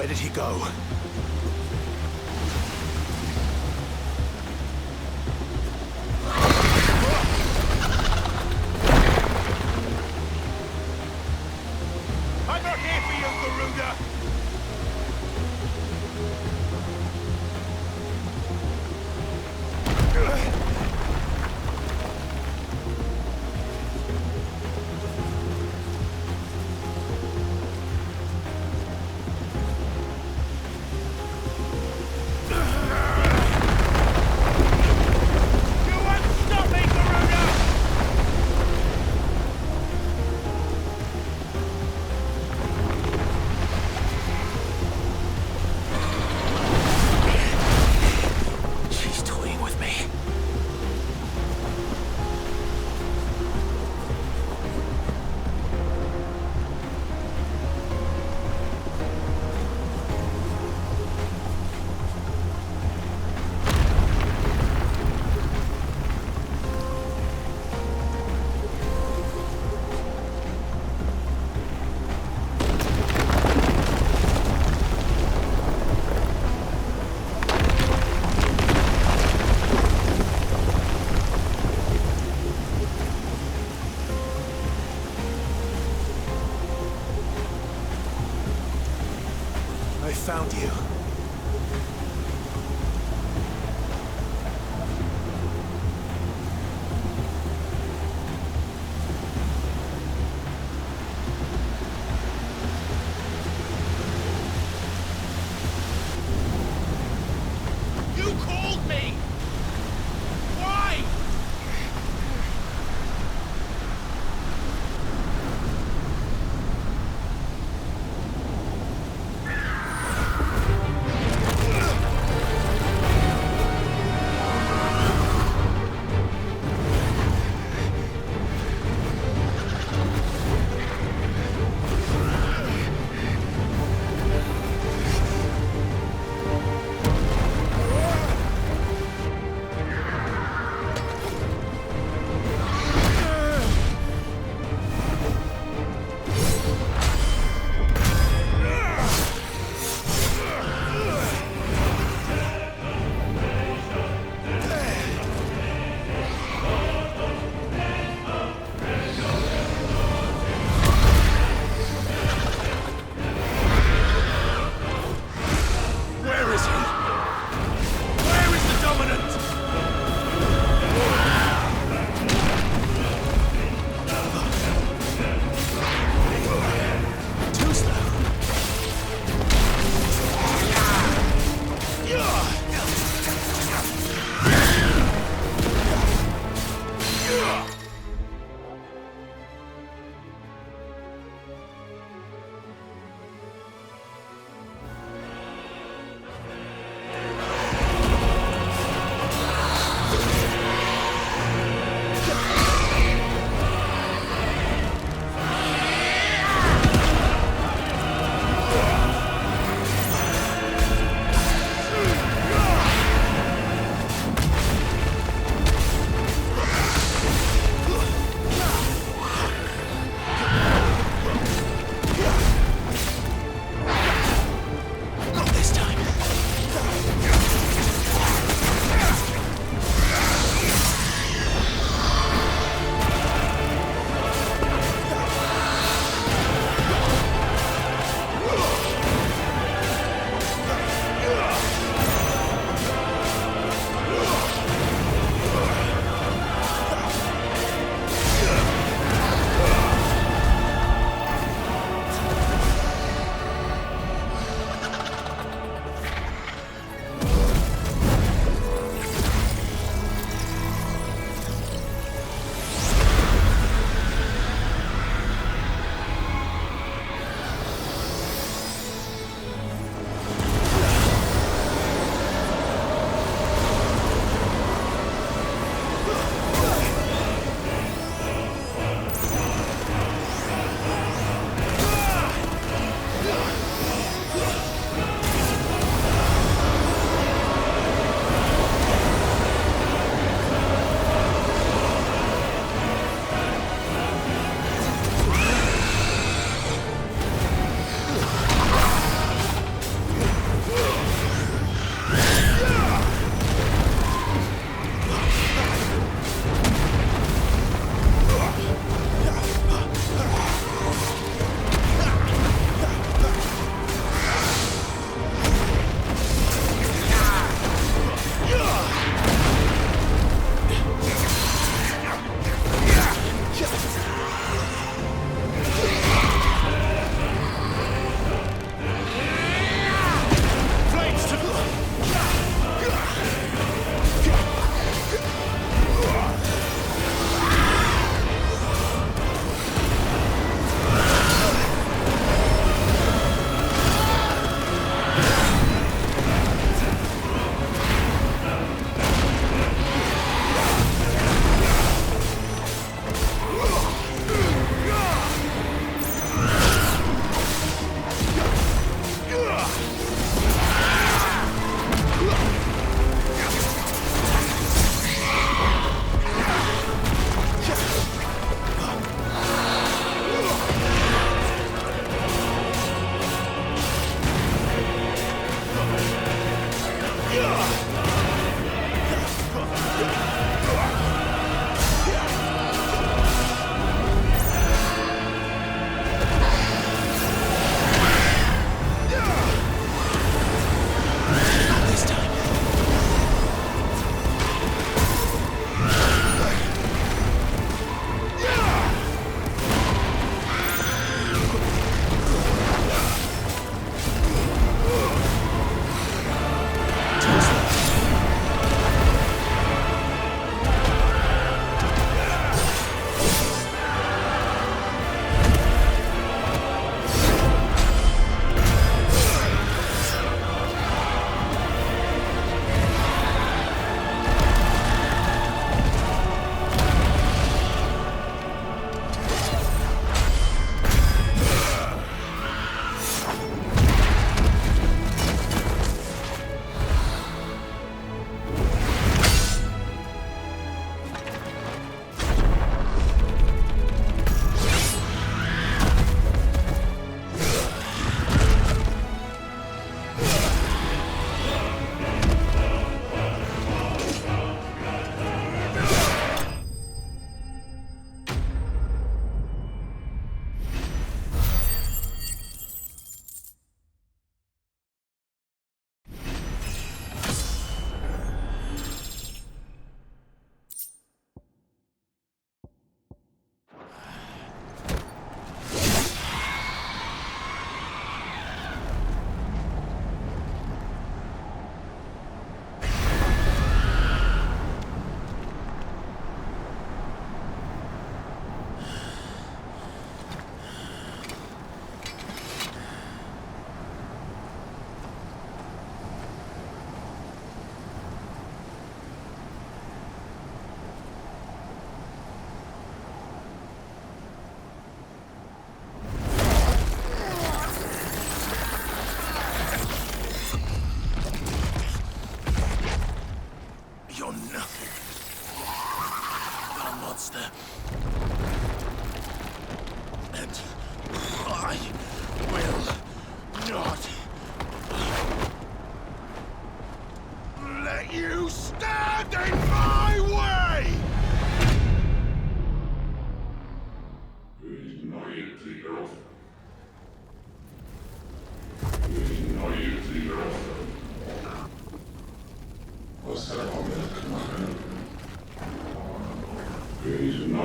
Where did he go? I'm not here for you, Garuda! You won't stop me, Garuda! She's toying with me. I found you. You called me! Why?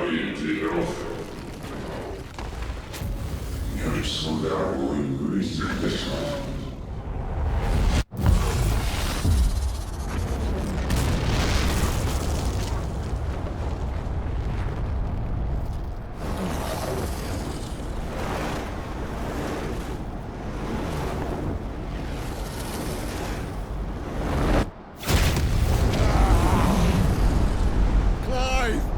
pojęty rozkaz. Miałeś sodało i byłeś zachwycony. Clive!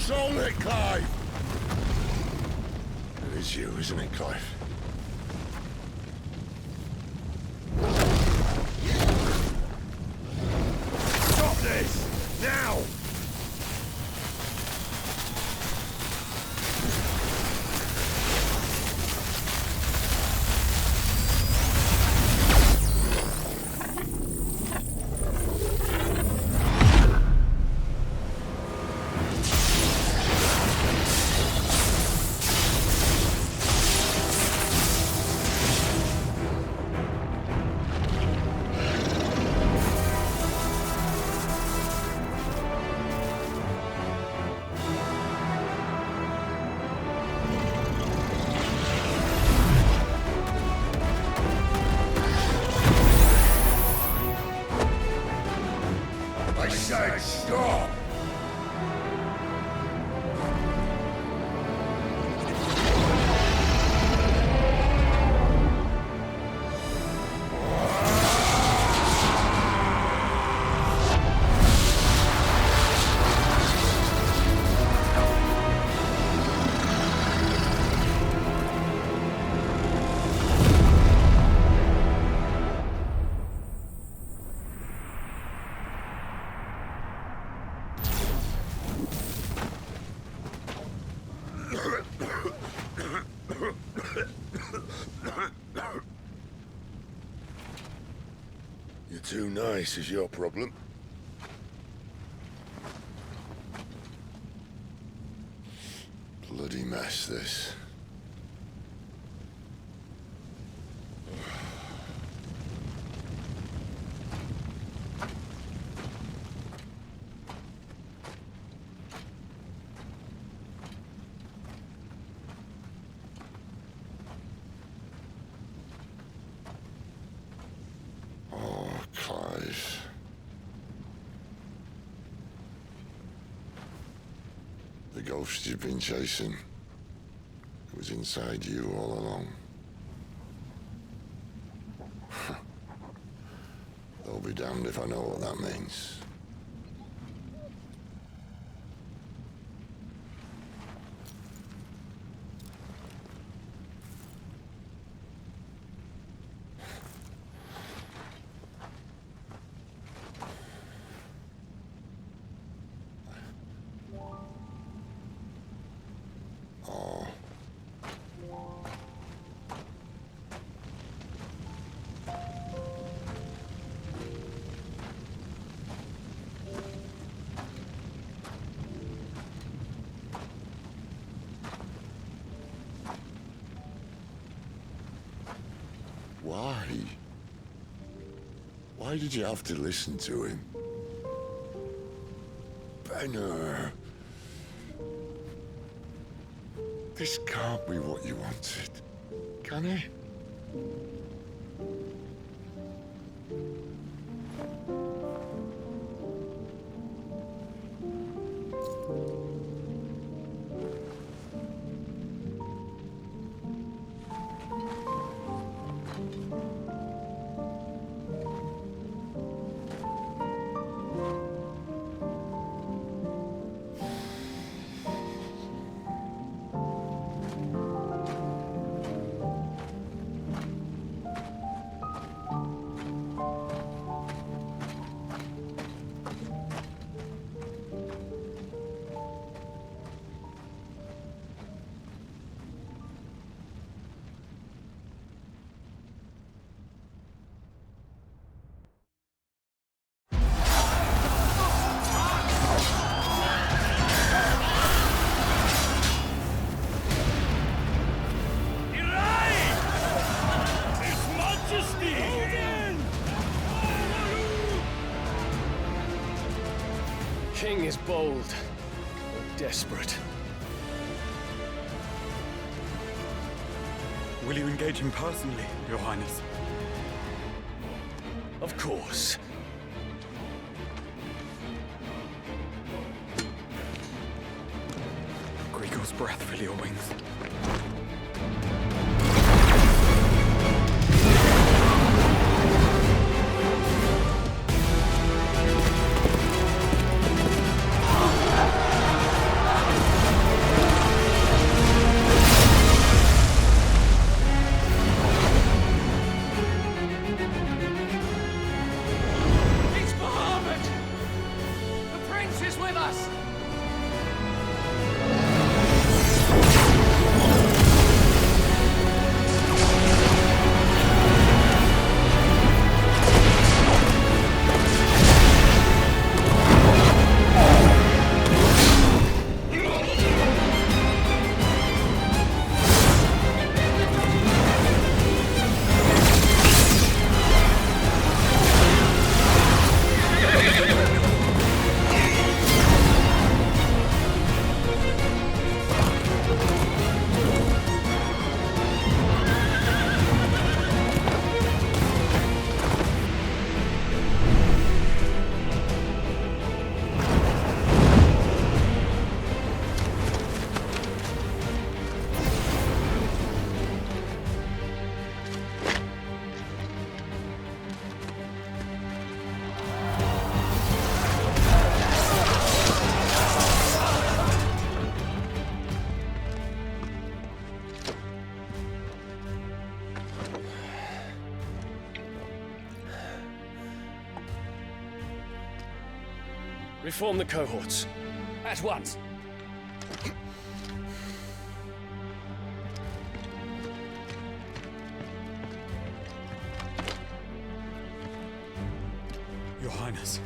Control it, Clive! It is you, isn't it, Clive? Stop this! Now! I said stop! You're too nice is your problem. Bloody mess, this. Clive. The ghost you've been chasing, it was inside you all along. I'll be damned if I know what that means. Why? Why did you have to listen to him? Benner. This can't be what you wanted, can it? King is bold, or desperate. Will you engage him personally, Your Highness? Of course. Grigor's breath fill your wings. us! Reform the cohorts. At once. Your Highness.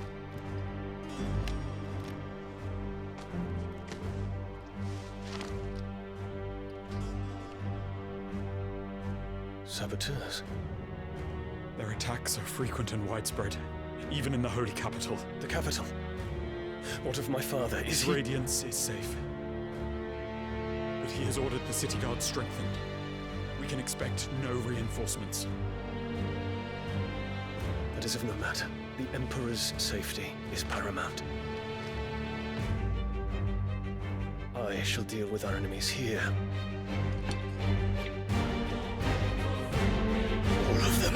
Saboteurs. Their attacks are frequent and widespread, even in the Holy Capital. The capital. What of my father? Is His he... radiance is safe. But he has ordered the city guard strengthened. We can expect no reinforcements. That is of no matter. The Emperor's safety is paramount. I shall deal with our enemies here. All of them.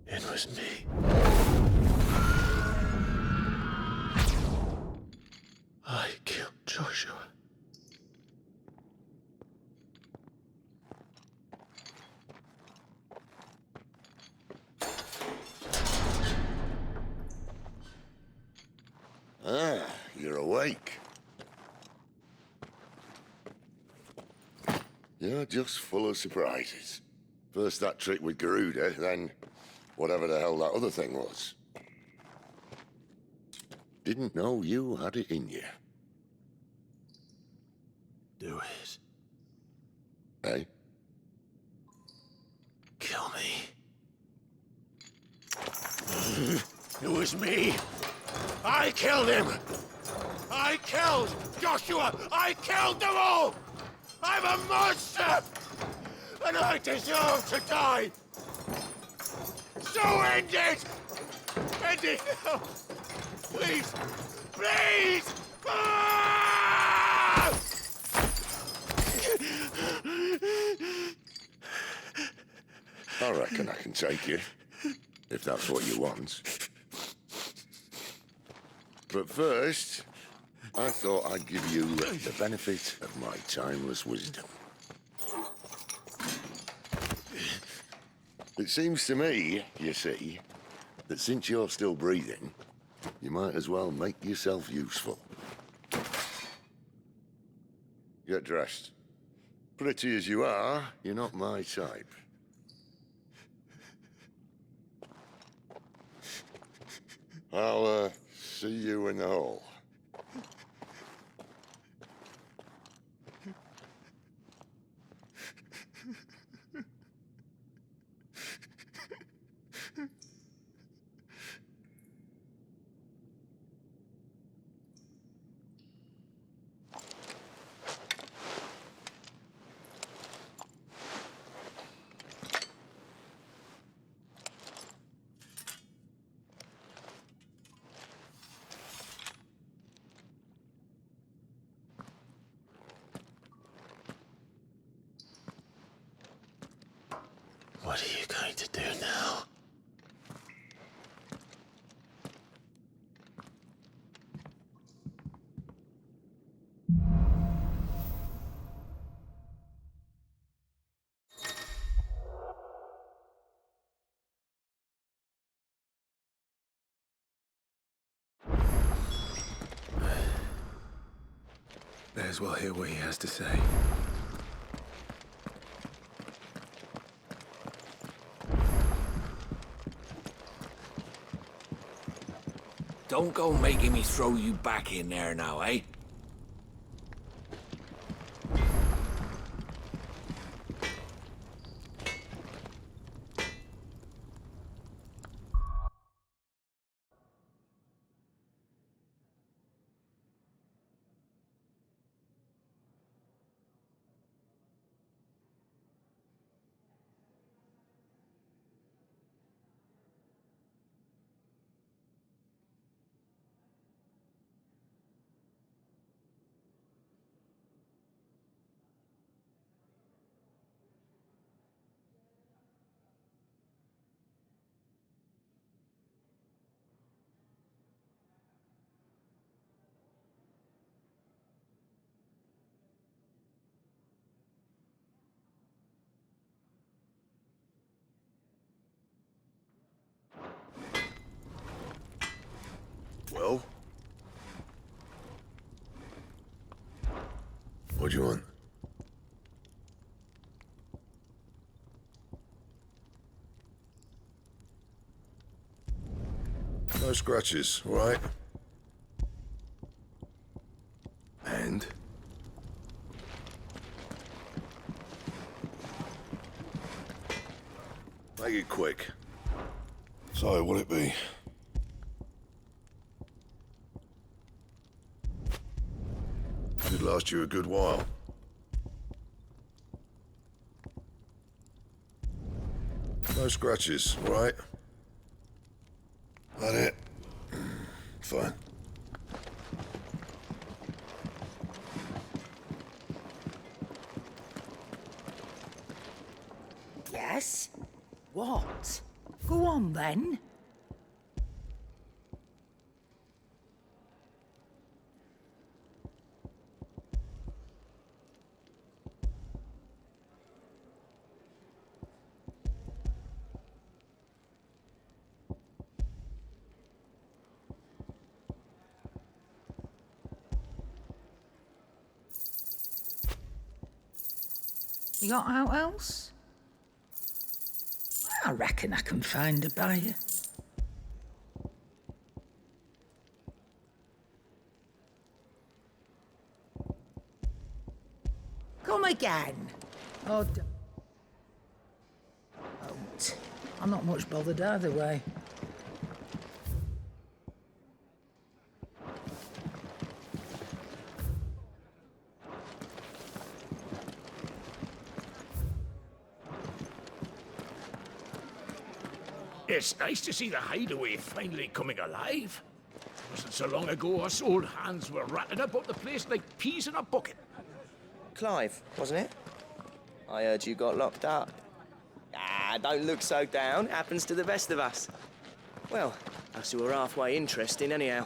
It was me. I killed Joshua. Ah, you're awake. You're just full of surprises. First that trick with Garuda, then whatever the hell that other thing was. Didn't know you had it in you. Do it. Eh? Kill me. It was me. I killed him. I killed Joshua. I killed them all. I'm a monster. And I deserve to die. So end it. End it now. Please. Please. Ah! I reckon I can take you, if that's what you want. But first, I thought I'd give you the benefit of my timeless wisdom. It seems to me, you see, that since you're still breathing, you might as well make yourself useful. Get dressed. Pretty as you are, you're not my type. I'll, see you in the hall. do now? May as well hear what he has to say. Don't go making me throw you back in there now, eh? Well? What do you want? No scratches, all right? And? Make it quick. So, what'll it be? Should last you a good while. No scratches, all right? That it? Fine. Yes? What? Go on, then. You got out else? I reckon I can find a buyer. Come again. Oh, don't. I'm not much bothered either way. It's nice to see the hideaway finally coming alive. It wasn't so long ago us old hands were ratting about the place like peas in a bucket. Clive, wasn't it? I heard you got locked up. Ah, don't look so down. Happens to the best of us. Well, us who are halfway interesting anyhow.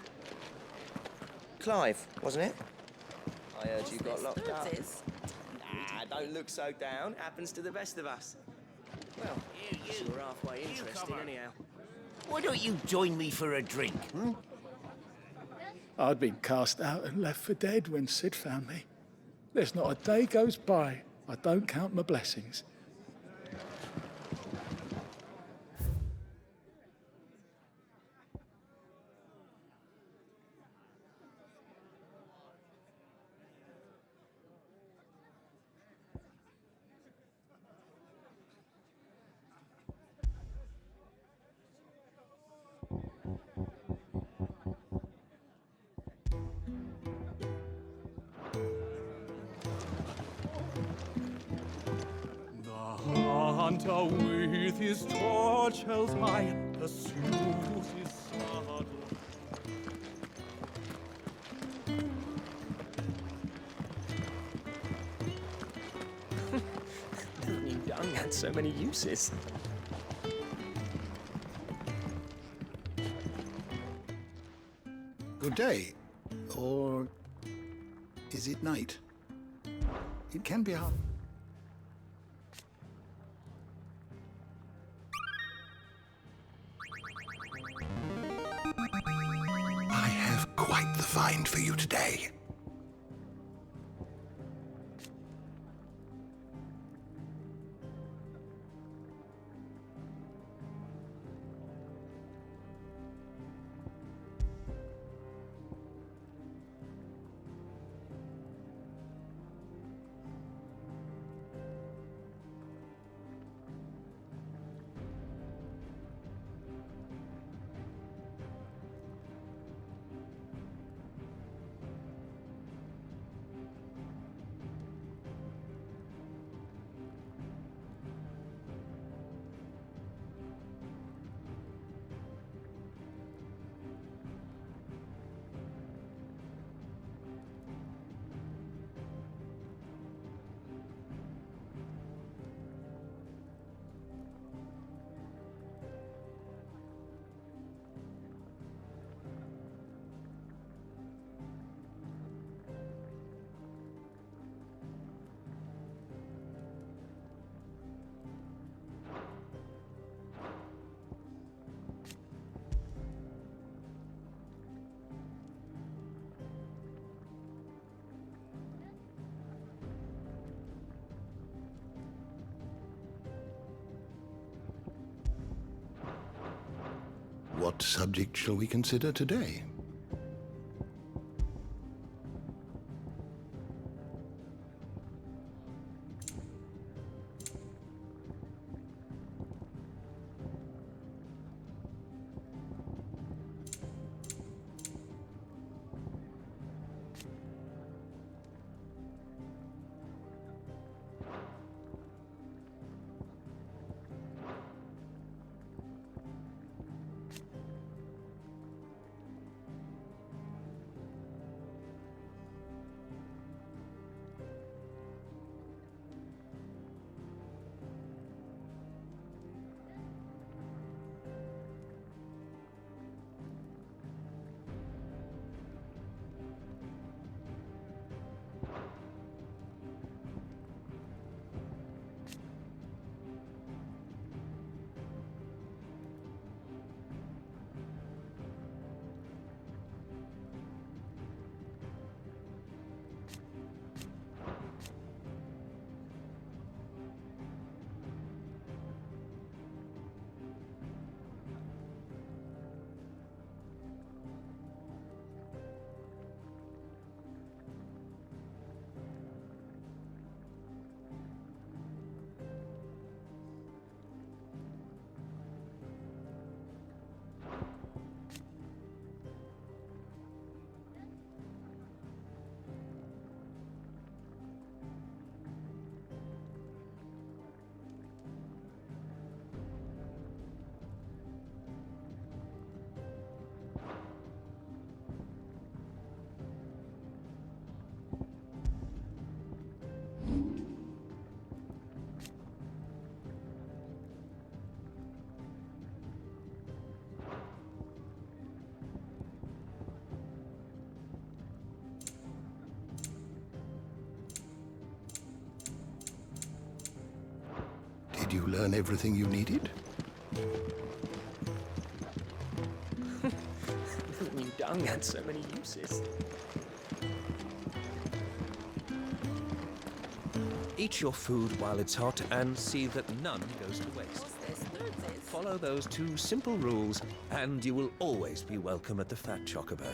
Clive, wasn't it? I heard you got locked up. Ah, don't look so down. Happens to the best of us. Well, us who are halfway interesting anyhow. Why don't you join me for a drink, hmm? I'd been cast out and left for dead when Sid found me. There's not a day goes by I don't count my blessings. Hunter with his torch held high pursues his saddle. Never knew dung had so many uses. Good day. Or is it night? It can be hard. I have quite the find for you today. What subject shall we consider today? Did you learn everything you needed? New dung had so many uses. Eat your food while it's hot and see that none goes to waste. Follow those 2 simple rules and you will always be welcome at the Fat Chocobo.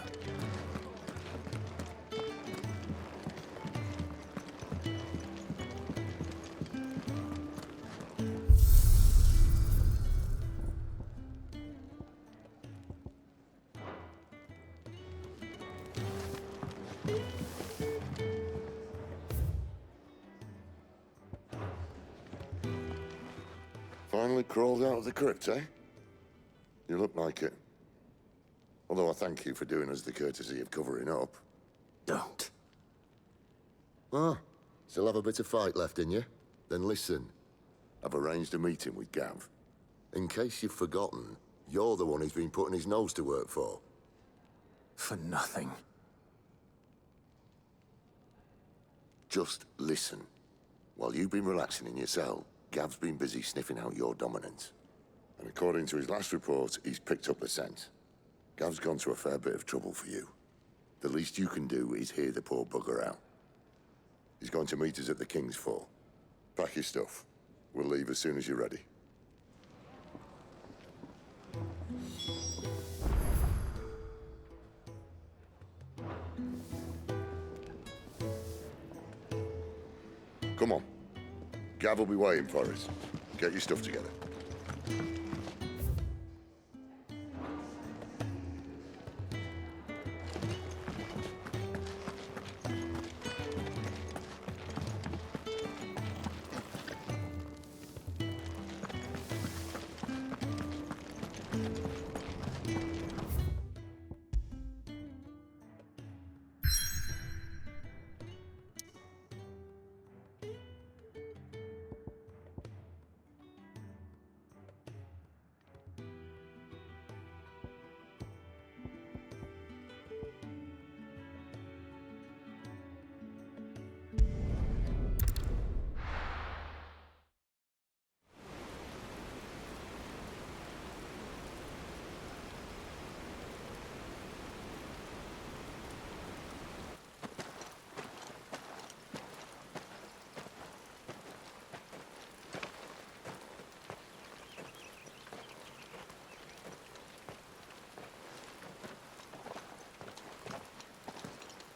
Finally crawled out of the crypt, eh? You look like it. Although I thank you for doing us the courtesy of covering up. Don't. Ah, still have a bit of fight left in you? Then listen. I've arranged a meeting with Gav. In case you've forgotten, you're the one he's been putting his nose to work for. For nothing. Just listen. While you've been relaxing in your cell, Gav's been busy sniffing out your dominance. And according to his last report, he's picked up the scent. Gav's gone to a fair bit of trouble for you. The least you can do is hear the poor bugger out. He's going to meet us at the King's Fall. Pack your stuff. We'll leave as soon as you're ready. Come on. Gav will be waiting for us. Get your stuff together.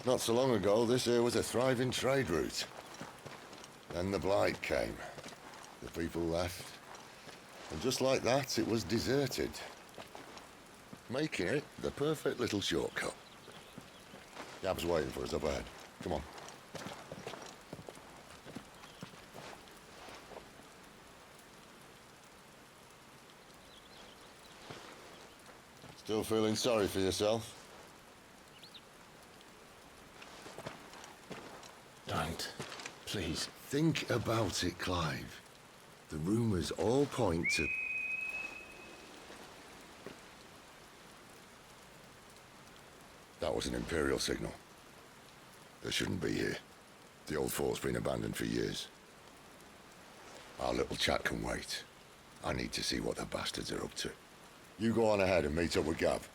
Not so long ago, this here was a thriving trade route. Then the Blight came. The people left. And just like that, it was deserted. Making it the perfect little shortcut. Gav's waiting for us up ahead. Come on. Still feeling sorry for yourself? Don't. Please. Think about it, Clive. The rumors all point to... That was an Imperial signal. They shouldn't be here. The old fort's been abandoned for years. Our little chat can wait. I need to see what the bastards are up to. You go on ahead and meet up with Gav.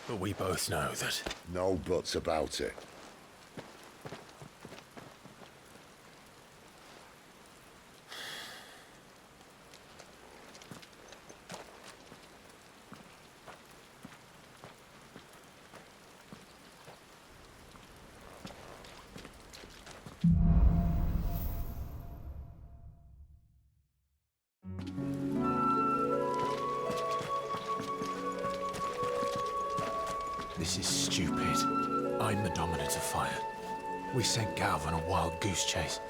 But we both know that... No buts about it. This is stupid. I'm the Dominant of Fire. We sent Gav on a wild goose chase.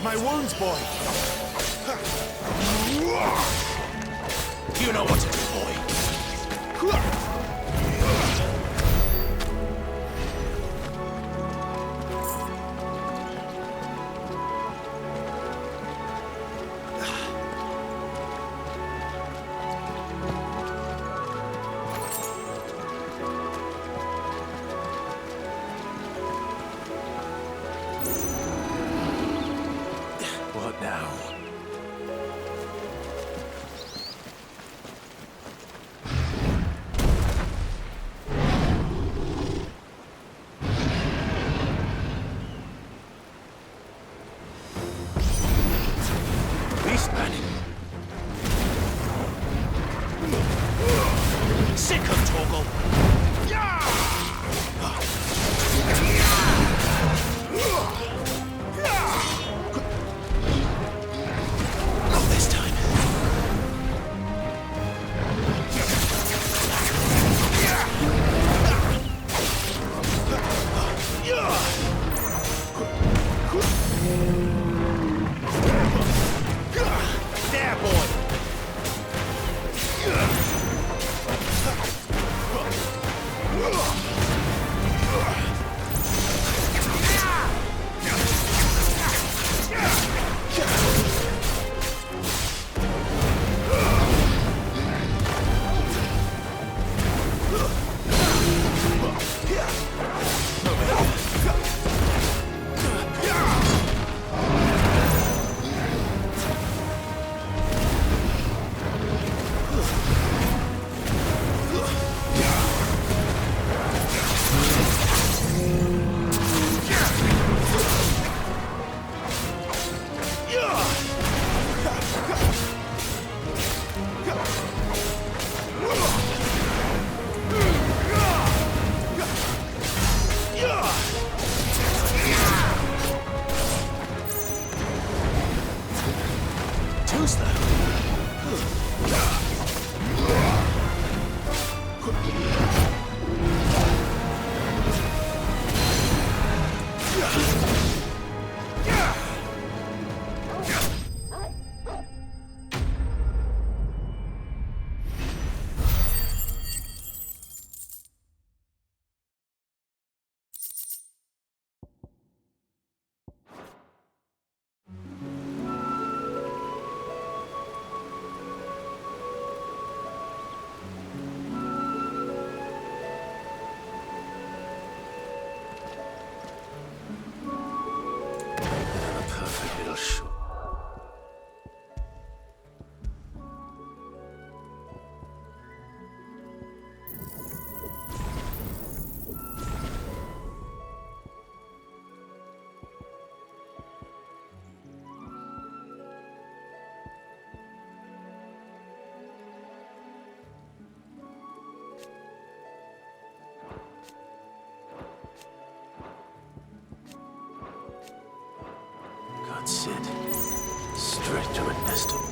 My wounds, boy! You know what to do, boy!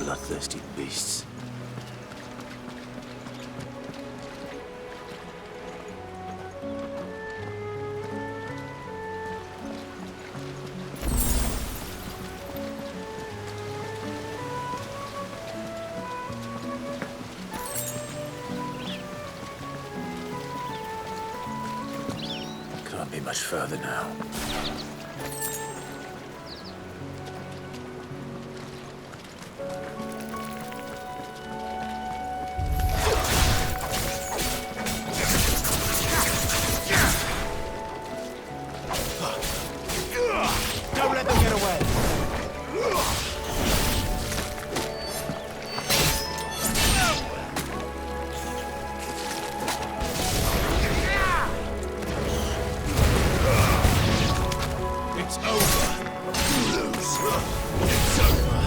bloodthirsty beasts. Can't be much further now. Don't let them get away. It's over. You lose. It's over.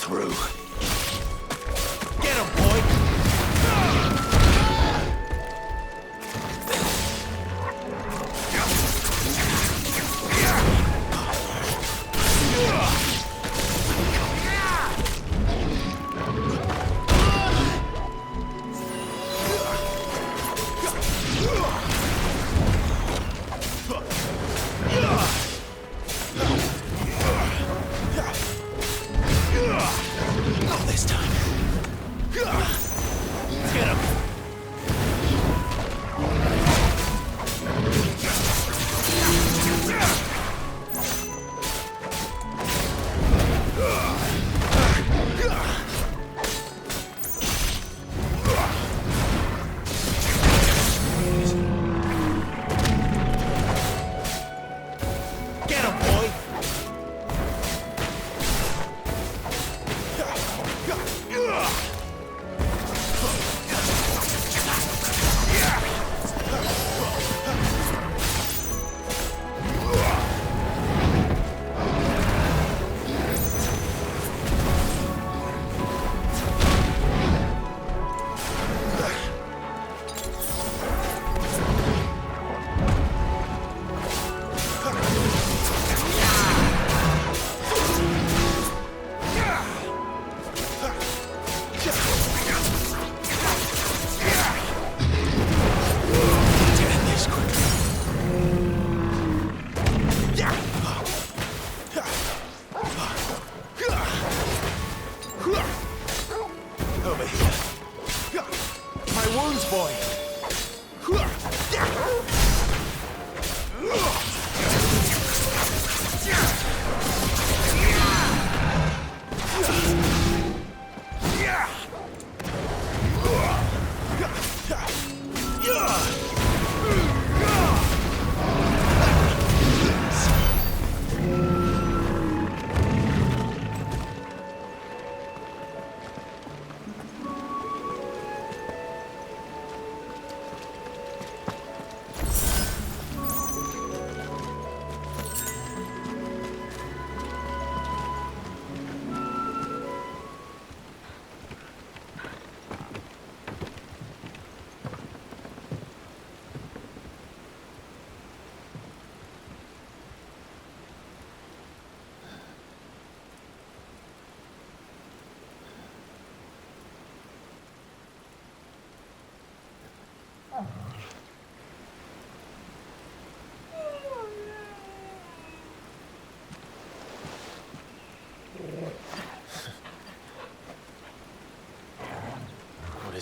Through. Get him, boy. Not this time. Get him. Get him, boy.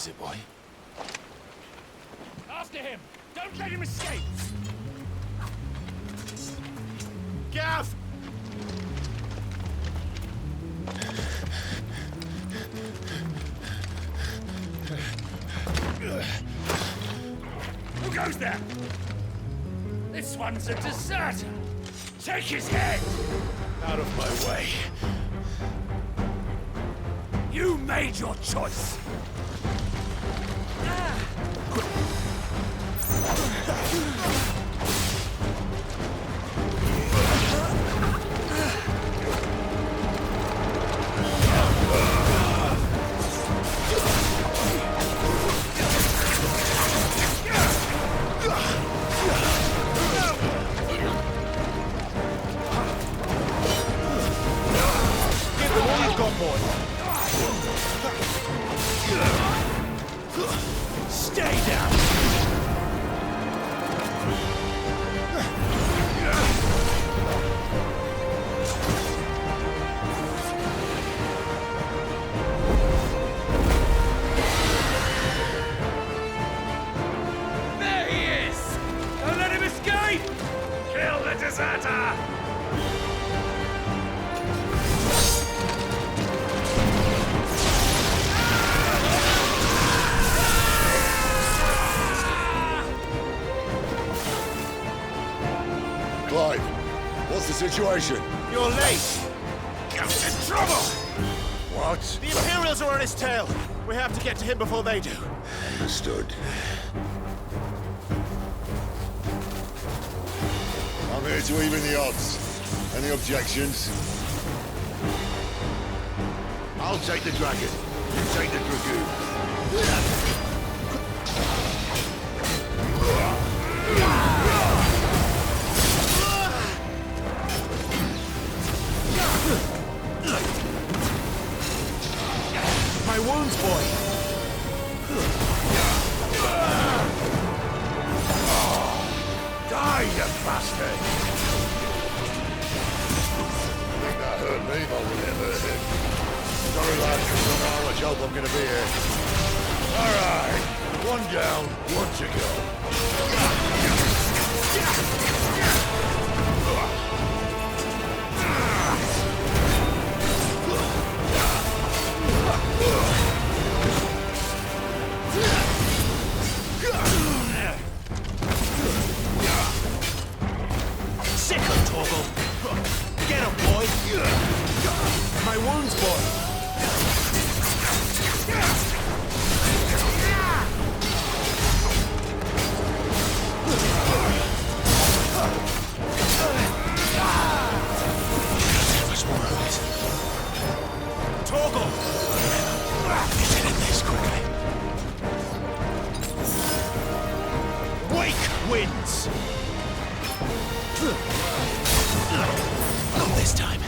is it, boy? After him! Don't let him escape! Gav! Who goes there? This one's a deserter! Take his head! Out of my way. You made your choice! Stay down! There he is! Don't let him escape! Kill the deserter! Clive, what's the situation? You're late! Gav's in trouble! What? The Imperials are on his tail! We have to get to him before they do. Understood. I'm here to even the odds. Any objections? I'll take the dragon. You take the dragoon. My wounds, boy! Die, you bastard! I think that hurt me more than it hurt him. Sorry, lad. You don't know how much help I'm gonna be here. All right. One down, one to go. Sick of Torgal! Get him, boy! My wounds, boy! Much more of it. Torgal! Get in this quickly. Wake wins! Not this time.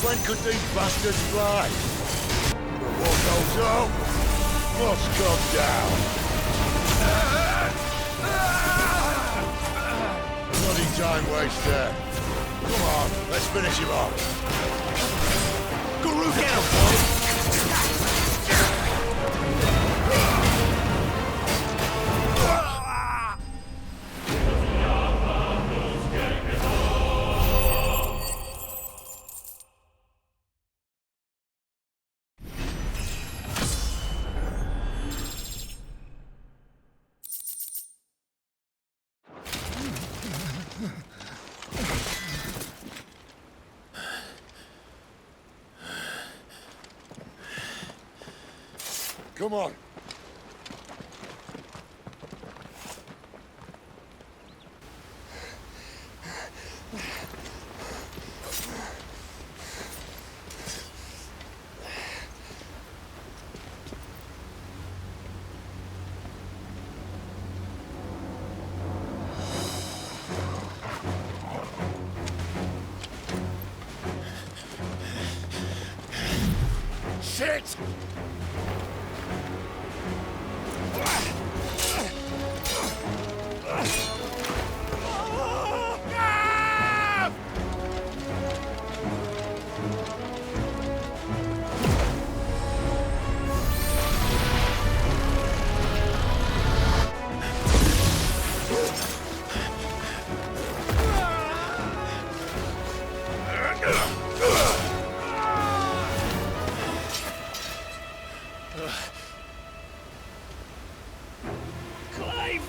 When could these bastards fly? The war goes up, must come down. Bloody time waster. Come on, let's finish him off. Guru, get him, boy! Come on. Shit! Clive!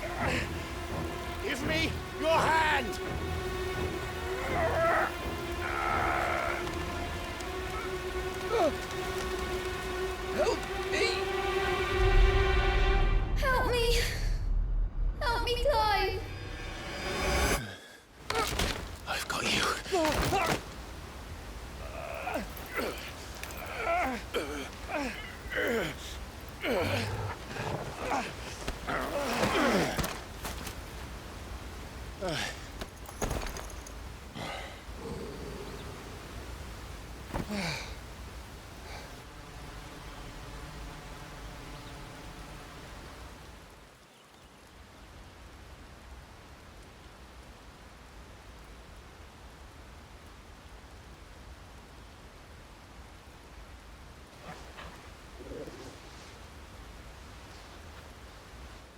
Give me your hand! Help me! Help me! Help me, Clive! I've got you.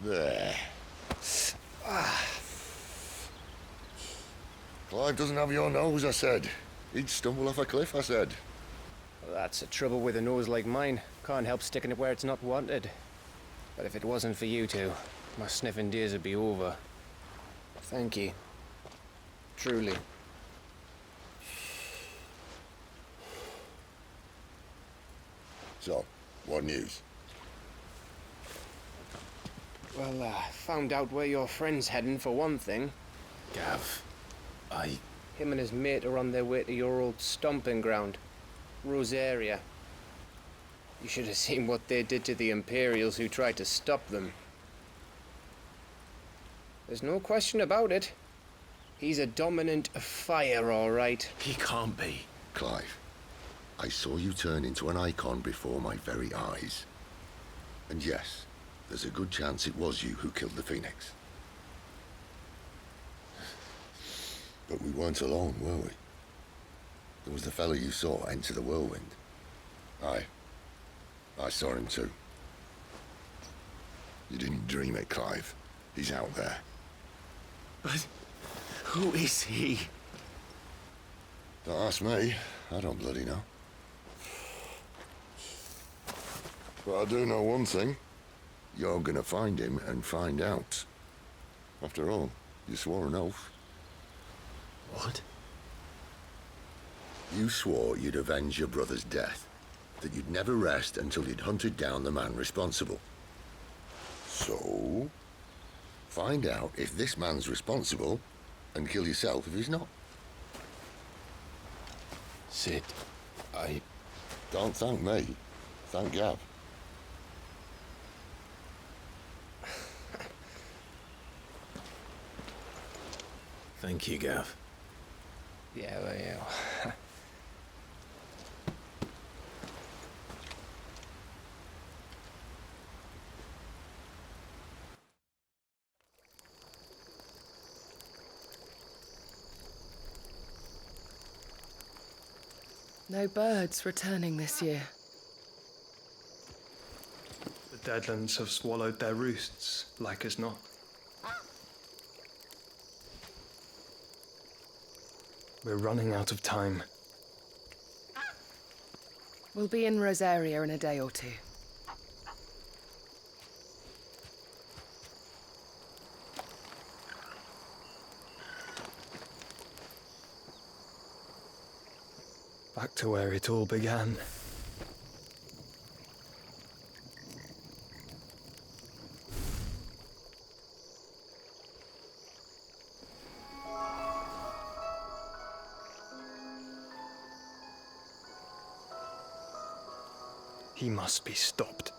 There. Clive doesn't have your nose, I said. He'd stumble off a cliff, I said. Well, that's the trouble with a nose like mine. Can't help sticking it where it's not wanted. But if it wasn't for you two, my sniffing days would be over. Thank you. Truly. So, what news? Well, found out where your friend's heading, for one thing. Gav, Him and his mate are on their way to your old stomping ground, Rosaria. You should have seen what they did to the Imperials who tried to stop them. There's no question about it. He's a dominant of fire, all right. He can't be. Clive, I saw you turn into an icon before my very eyes. And yes, there's a good chance it was you who killed the Phoenix. But we weren't alone, were we? There was the fellow you saw enter the whirlwind. I saw him too. You didn't dream it, Clive. He's out there. But who is he? Don't ask me. I don't bloody know. But I do know one thing. You're gonna find him and find out. After all, you swore an oath. What? You swore you'd avenge your brother's death. That you'd never rest until you'd hunted down the man responsible. So, find out if this man's responsible and kill yourself if he's not. Sid, Don't thank me. Thank Gav. Thank you, Gav. Yeah, well, yeah. No birds returning this year. The Deadlands have swallowed their roosts, like as not. We're running out of time. We'll be in Rosaria in a day or two. Back to where it all began. He must be stopped.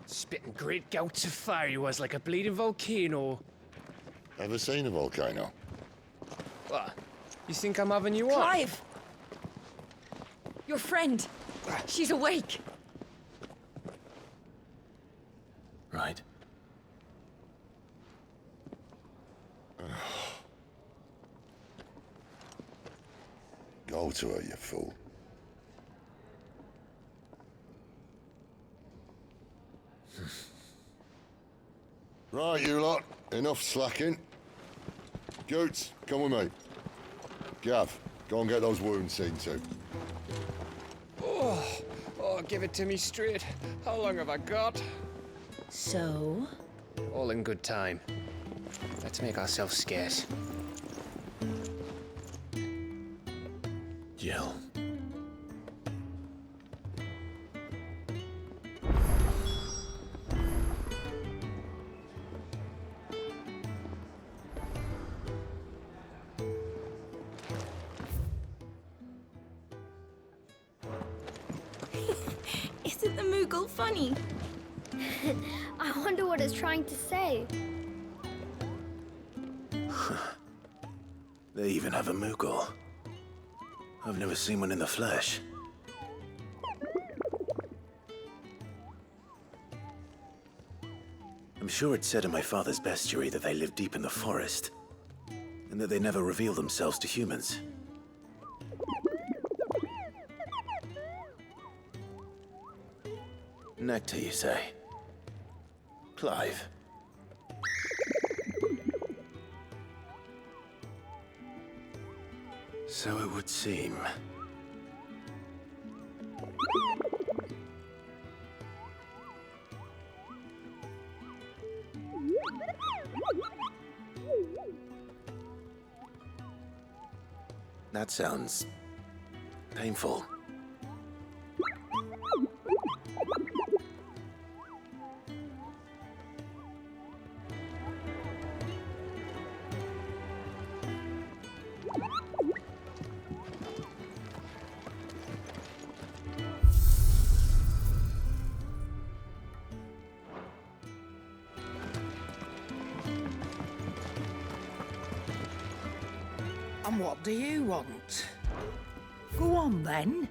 Spitting great gouts of fire he was, like a bleeding volcano. Ever seen a volcano? What? You think I'm having you on? Clive! Your friend. She's awake. Right. Go to her, you fool. Right, you lot. Enough slacking. Goots, come with me. Gav, go and get those wounds seen to. Oh, give it to me straight. How long have I got? So? All in good time. Let's make ourselves scarce. Jill. Isn't the Moogle funny? I wonder what it's trying to say. They even have a Moogle. I've never seen one in the flesh. I'm sure it said in my father's bestiary that they live deep in the forest, and that they never reveal themselves to humans. Nectar, you say? Clive. So it would seem. That sounds painful. And what do you want? Go on, then.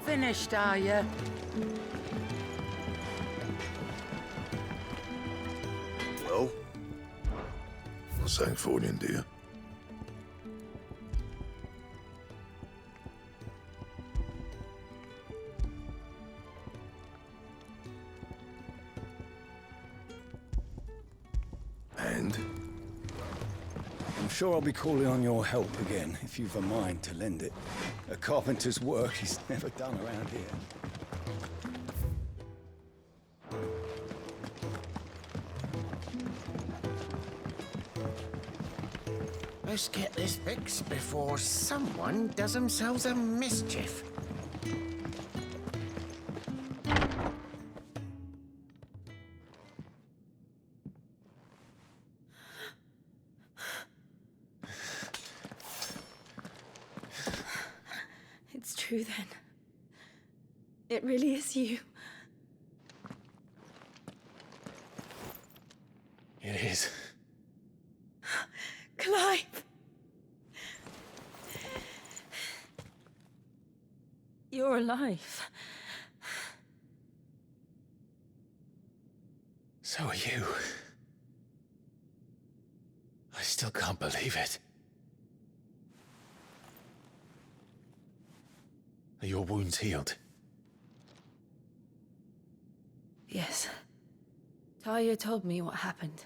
Finished, are you? Well? Not saying Fordian, do you? And? I'm sure I'll be calling on your help again, if you've a mind to lend it. A carpenter's work is never done around here. Let's get this fixed before someone does themselves a mischief. It's true then. It really is you. It is. Clive! You're alive. So are you. I still can't believe it. Are your wounds healed? Yes. Talia told me what happened.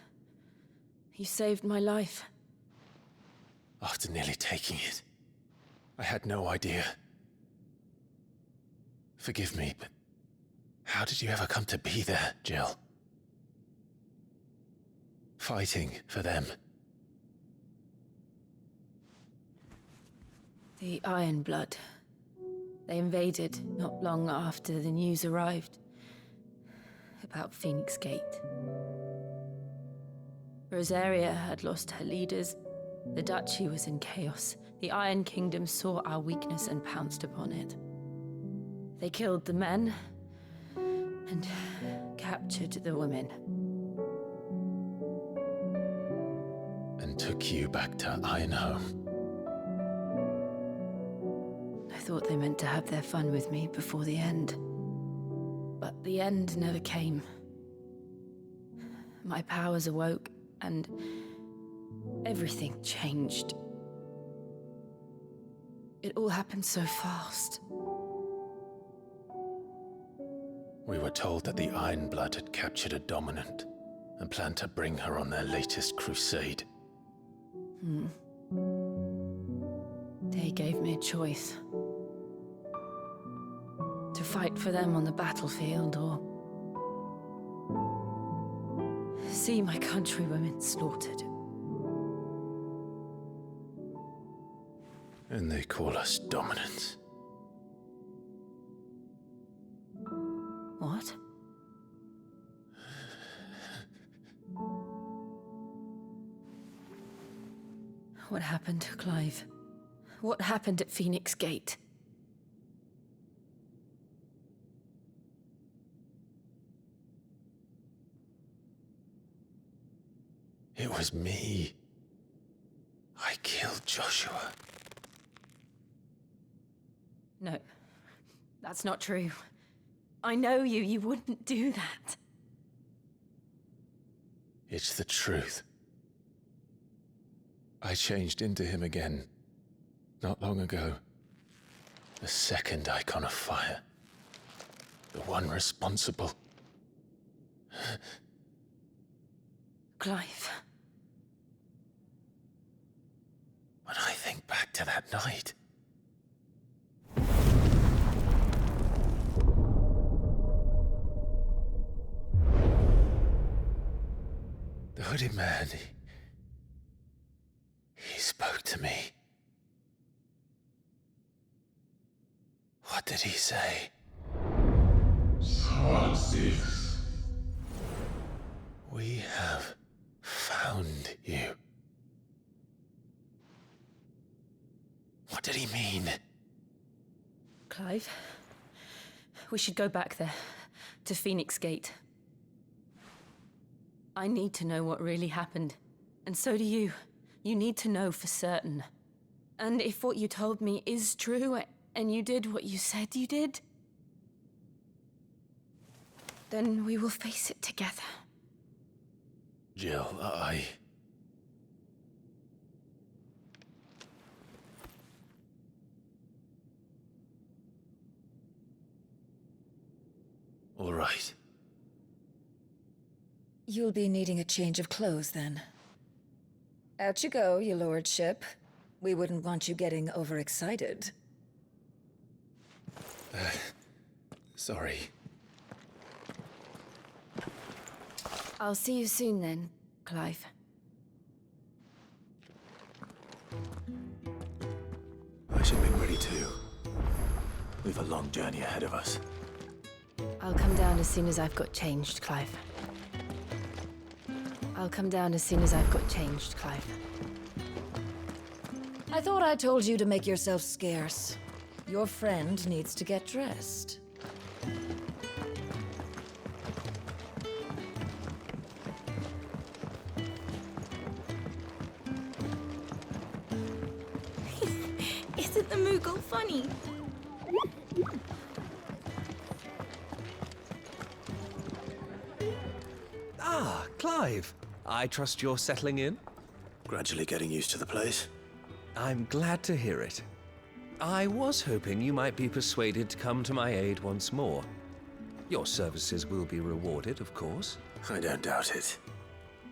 You saved my life. After nearly taking it, I had no idea. Forgive me, but how did you ever come to be there, Jill? Fighting for them. The Iron Blood. They invaded not long after the news arrived about Phoenix Gate. Rosaria had lost her leaders. The Duchy was in chaos. The Iron Kingdom saw our weakness and pounced upon it. They killed the men and captured the women. And took you back to Ironhome. I thought they meant to have their fun with me before the end. But the end never came. My powers awoke, and everything changed. It all happened so fast. We were told that the Iron Blood had captured a dominant and planned to bring her on their latest crusade. They gave me a choice. To fight for them on the battlefield, or see my countrywomen slaughtered. And they call us dominants. What? What happened, Clive? What happened at Phoenix Gate? It was me. I killed Joshua. No, that's not true. I know you. You wouldn't do that. It's the truth. I changed into him again, not long ago. The second Icon of Fire. The one responsible. Clive. When I think back to that night... The hooded man, he spoke to me. What did he say? Squad 6. We have found you. What did he mean? Clive, we should go back there, to Phoenix Gate. I need to know what really happened. And so do you. You need to know for certain. And if what you told me is true, and you did what you said you did, then we will face it together. Jill, All right. You'll be needing a change of clothes, then. Out you go, your lordship. We wouldn't want you getting overexcited. Sorry. I'll see you soon then, Clive. I should make ready too. We've a long journey ahead of us. I'll come down as soon as I've got changed, Clive. I'll come down as soon as I've got changed, Clive. I thought I told you to make yourself scarce. Your friend needs to get dressed. Isn't the Moogle funny? Ah, Clive. I trust you're settling in? Gradually getting used to the place. I'm glad to hear it. I was hoping you might be persuaded to come to my aid once more. Your services will be rewarded, of course. I don't doubt it.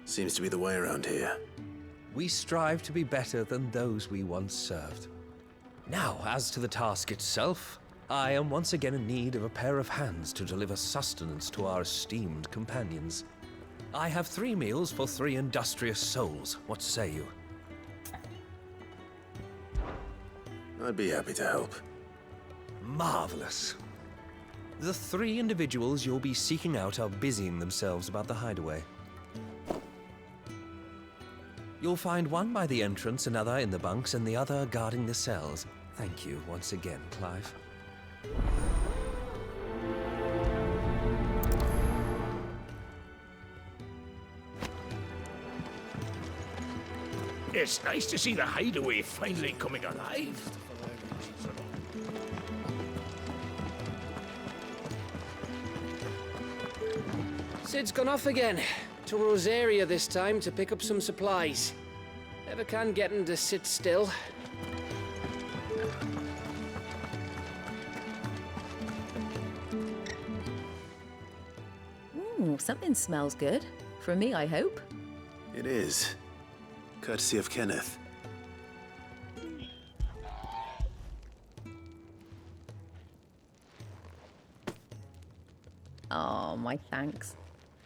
Seems to be the way around here. We strive to be better than those we once served. Now, as to the task itself, I am once again in need of a pair of hands to deliver sustenance to our esteemed companions. I have 3 meals for 3 industrious souls. What say you? I'd be happy to help. Marvelous. The 3 individuals you'll be seeking out are busying themselves about the hideaway. You'll find one by the entrance, another in the bunks, and the other guarding the cells. Thank you once again, Clive. It's nice to see the hideaway finally coming alive. Sid's gone off again. To Rosaria this time to pick up some supplies. Never can get him to sit still. Ooh, something smells good. For me, I hope. It is. Courtesy of Kenneth. Oh, my thanks.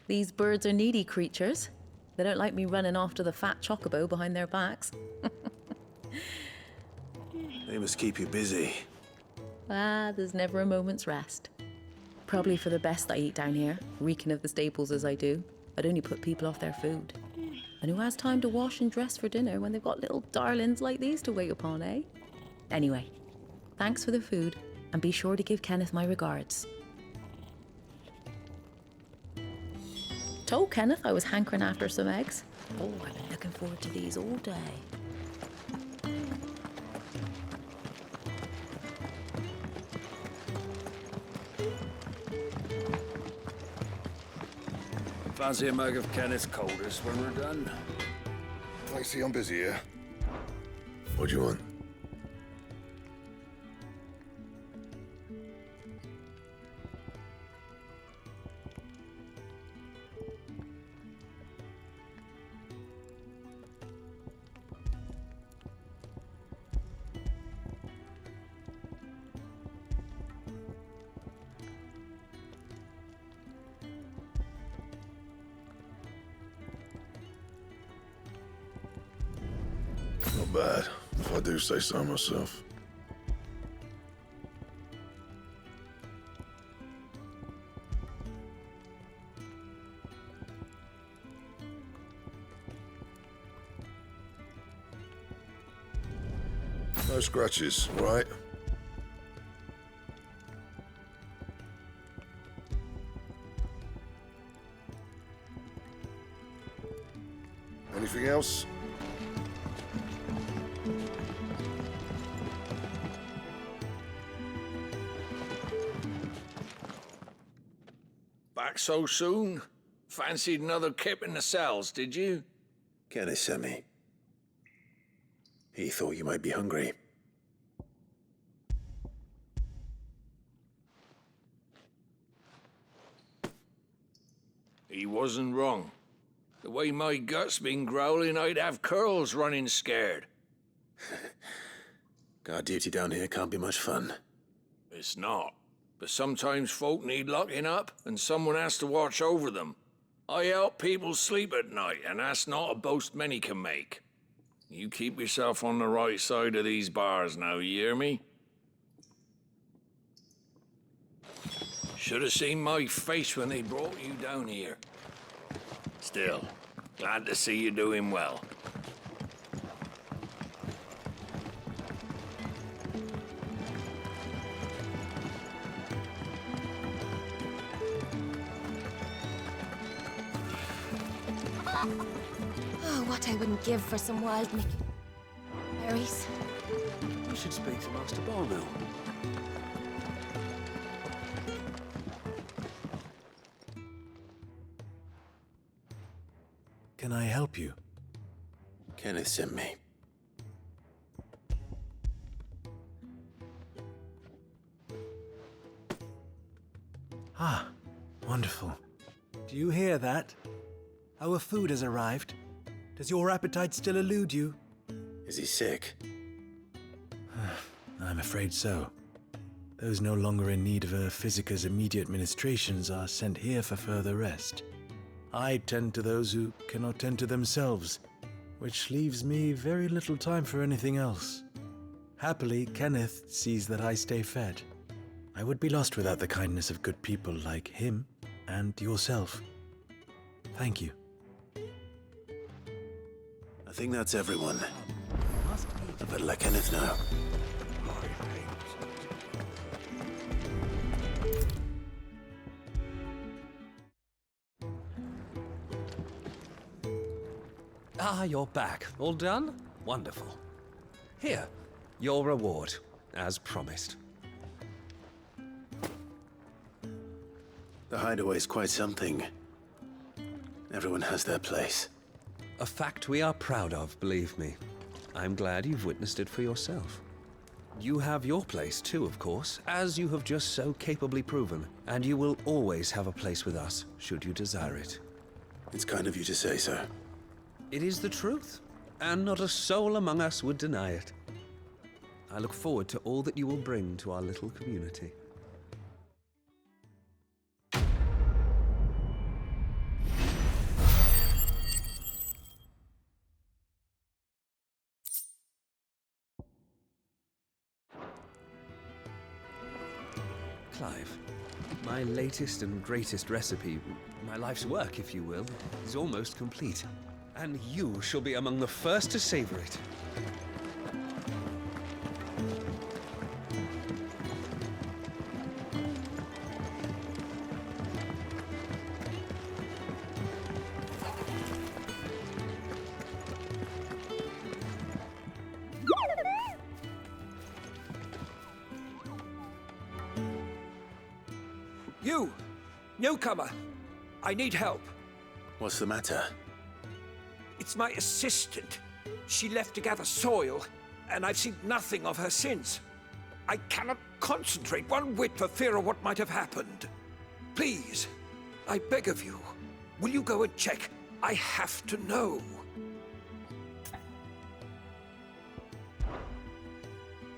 These birds are needy creatures. They don't like me running after the fat chocobo behind their backs. They must keep you busy. Ah, there's never a moment's rest. Probably for the best I eat down here, reeking of the staples as I do. I'd only put people off their food. And who has time to wash and dress for dinner when they've got little darlings like these to wait upon, eh? Anyway, thanks for the food, and be sure to give Kenneth my regards. Told Kenneth I was hankering after some eggs. Oh, I've been looking forward to these all day. Fancy a mug of Kenneth's coldest when we're done? I see I'm busy here. What do you want? Not bad, if I do say so myself. No scratches, right? Anything else? Back so soon? Fancied another kip in the cells, did you? Kenneth sent me. He thought you might be hungry. He wasn't wrong. The way my gut's been growling, I'd have curls running scared. Guard duty down here can't be much fun. It's not. But sometimes folk need locking up, and someone has to watch over them. I help people sleep at night, and that's not a boast many can make. You keep yourself on the right side of these bars now, you hear me? Should have seen my face when they brought you down here. Still, glad to see you doing well. Oh, what I wouldn't give for some wild berries. You should speak to Master Barnell. Can I help you? Kenneth sent me. Ah, wonderful. Do you hear that? Our food has arrived. Does your appetite still elude you? Is he sick? I'm afraid so. Those no longer in need of a Physica's immediate ministrations are sent here for further rest. I tend to those who cannot tend to themselves, which leaves me very little time for anything else. Happily, Kenneth sees that I stay fed. I would be lost without the kindness of good people like him and yourself. Thank you. I think that's everyone. I better let Kenneth know. Ah, you're back. All done? Wonderful. Here, your reward, as promised. The hideaway's quite something. Everyone has their place. A fact we are proud of, believe me. I'm glad you've witnessed it for yourself. You have your place too, of course, as you have just so capably proven, and you will always have a place with us, should you desire it. It's kind of you to say so. It is the truth, and not a soul among us would deny it. I look forward to all that you will bring to our little community. Clive, my latest and greatest recipe, my life's work, if you will, is almost complete. And you shall be among the first to savor it. You! Newcomer! I need help. What's the matter? It's my assistant. She left to gather soil, and I've seen nothing of her since. I cannot concentrate one whit for fear of what might have happened. Please, I beg of you, will you go and check? I have to know.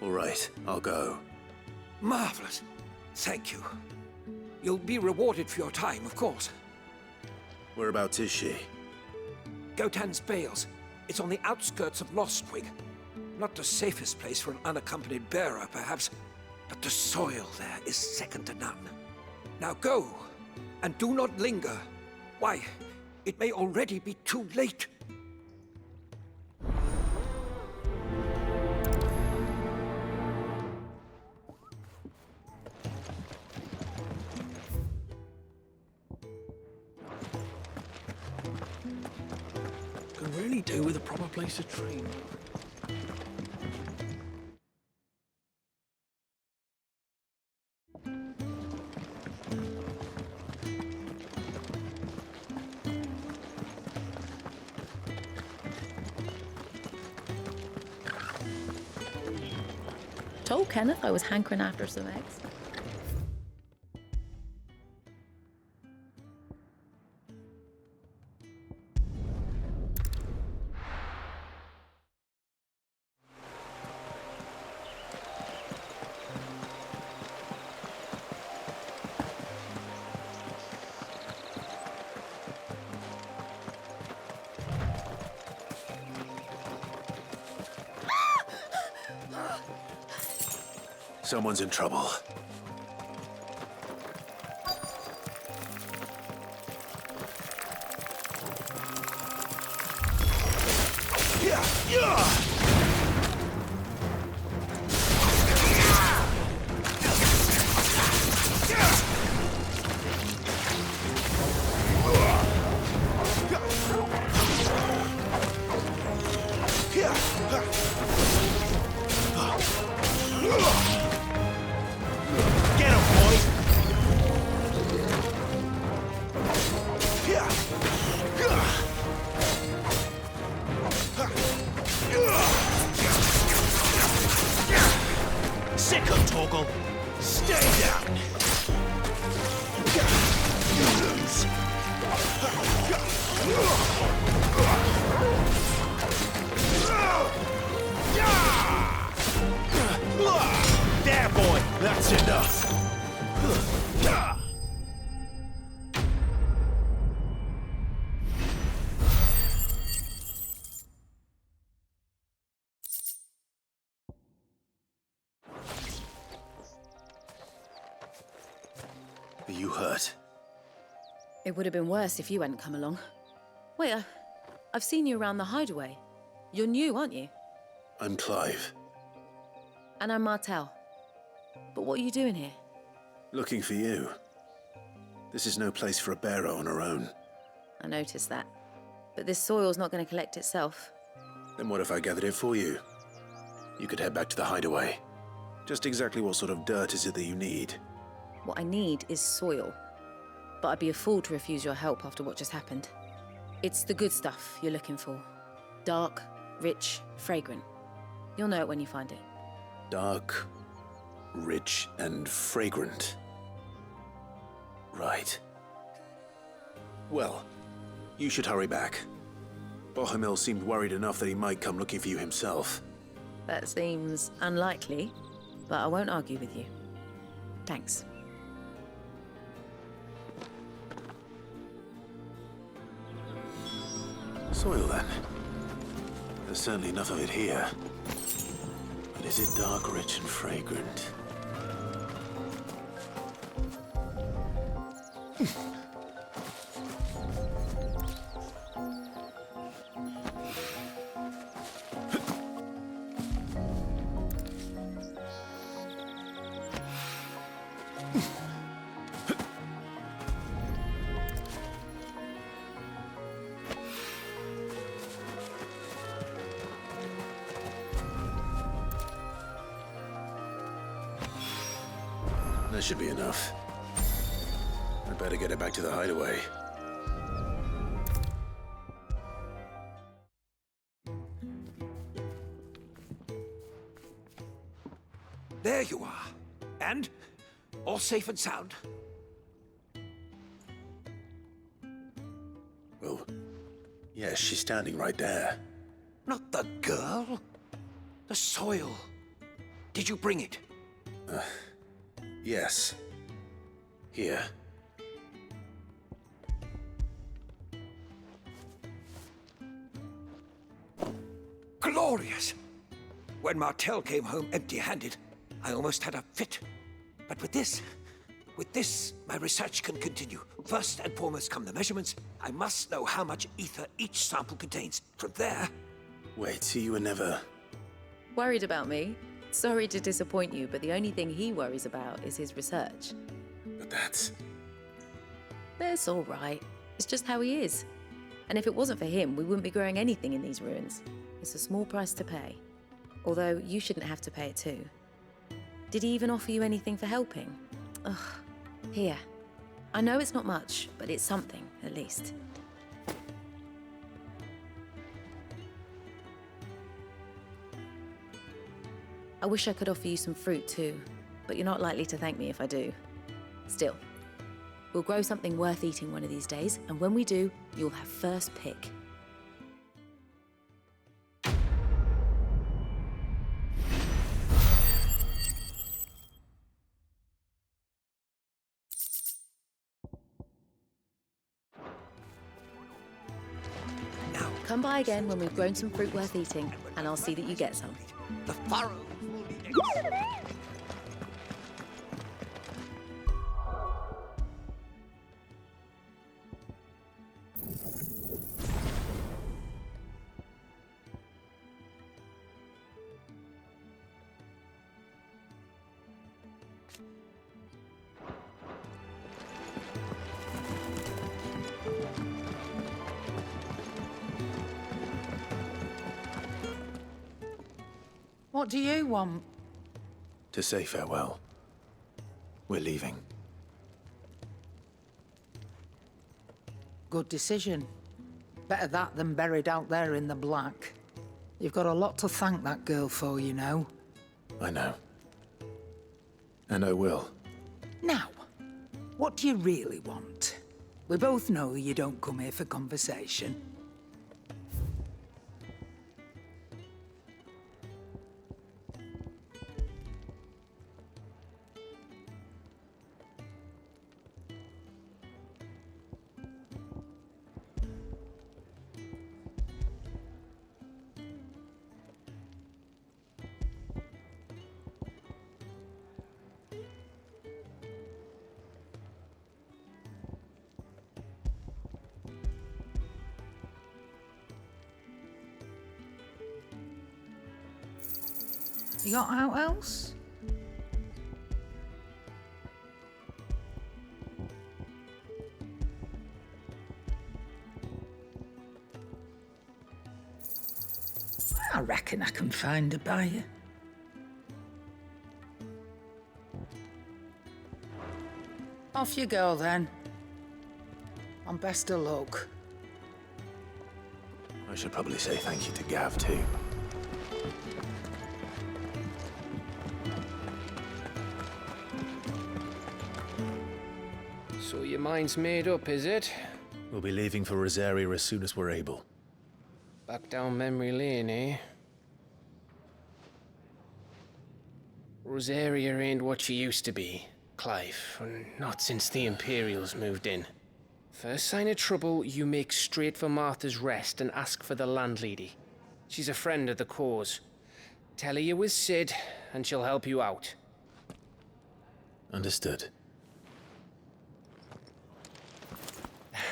All right, I'll go. Marvelous. Thank you. You'll be rewarded for your time, of course. Whereabouts is she? Gotan's Bales. It's on the outskirts of Lostwing. Not the safest place for an unaccompanied bearer, perhaps, but the soil there is second to none. Now go, and do not linger. Why, it may already be too late. Could really do with a proper place to train. Told Kenneth I was hankering after some eggs. Someone's in trouble. Sick of Torgal. Stay down. There, boy! That's enough! Are you hurt? It would have been worse if you hadn't come along. Wait, I've seen you around the hideaway. You're new, aren't you? I'm Clive. And I'm Martel. But what are you doing here? Looking for you. This is no place for a bearer on her own. I noticed that. But this soil's not going to collect itself. Then what if I gathered it for you? You could head back to the hideaway. Just exactly what sort of dirt is it that you need? What I need is soil. But I'd be a fool to refuse your help after what just happened. It's the good stuff you're looking for. Dark, rich, fragrant. You'll know it when you find it. Dark, rich, and fragrant. Right. Well, you should hurry back. Bohemil seemed worried enough that he might come looking for you himself. That seems unlikely, but I won't argue with you. Thanks. Soil, then. There's certainly enough of it here. But is it dark, rich, and fragrant? That should be enough. I'd better get it back to the hideaway. There you are. And? All safe and sound? Well, yes, she's standing right there. Not the girl. The soil. Did you bring it? Yes. Here. Glorious! When Martel came home empty-handed, I almost had a fit. But with this, my research can continue. First and foremost come the measurements. I must know how much ether each sample contains. From there... Wait, so you were never... Worried about me? Sorry to disappoint you, but the only thing he worries about is his research. But that's all right. It's just how he is. And if it wasn't for him, we wouldn't be growing anything in these ruins. It's a small price to pay. Although, you shouldn't have to pay it too. Did he even offer you anything for helping? Ugh. Here. I know it's not much, but it's something, at least. I wish I could offer you some fruit too, but you're not likely to thank me if I do. Still, we'll grow something worth eating one of these days, and when we do, you'll have first pick. Now, come by again when we've grown some fruit worth eating, and I'll see that you get some. The furrow will be... What do you want? to say farewell. We're leaving. Good decision. Better that than buried out there in the black. You've got a lot to thank that girl for, you know. I know. And I will. Now, What do you really want? We both know you don't come here for conversation. You got out else? I reckon I can find a buyer. Off you go then. And best of luck. I should probably say thank you to Gav, too. So your mind's made up, is it? We'll be leaving for Rosaria as soon as we're able. Back down memory lane, eh? Rosaria ain't what she used to be, Clive. Not since the Imperials moved in. First sign of trouble, you make straight for Martha's Rest and ask for the landlady. She's a friend of the cause. Tell her you was Sid, and she'll help you out. Understood.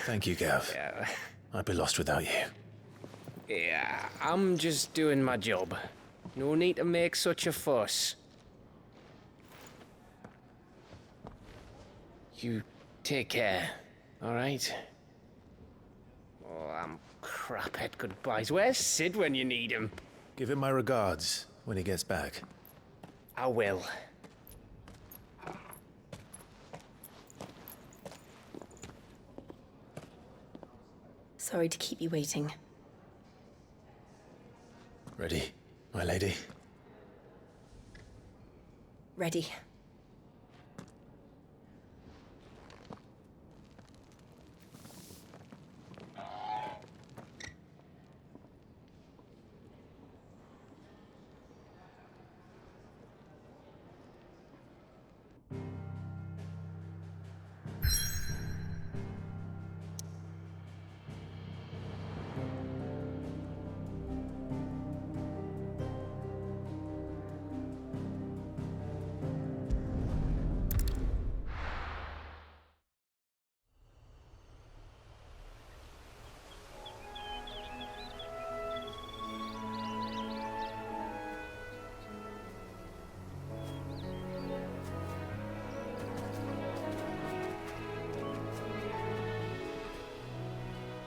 Thank you, Gav. Yeah. I'd be lost without you. Yeah, I'm just doing my job. No need to make such a fuss. You take care, all right? Oh, I'm crap at goodbyes. Where's Sid when you need him? Give him my regards when he gets back. I will. Sorry to keep you waiting. Ready, my lady? Ready.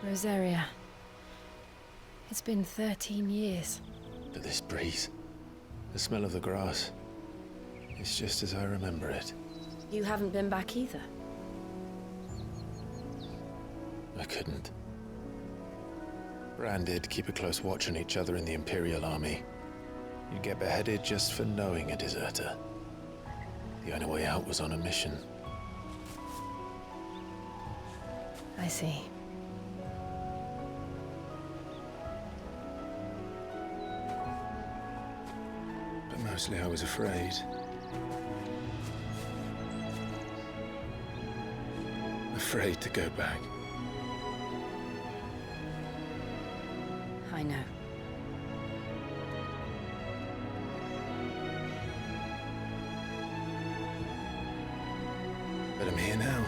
Rosaria. It's been 13 years. But this breeze, the smell of the grass, it's just as I remember it. You haven't been back either. I couldn't. Bran did keep a close watch on each other in the Imperial Army. You'd get beheaded just for knowing a deserter. The only way out was on a mission. I see. But mostly I was afraid. Afraid to go back. I know. But I'm here now.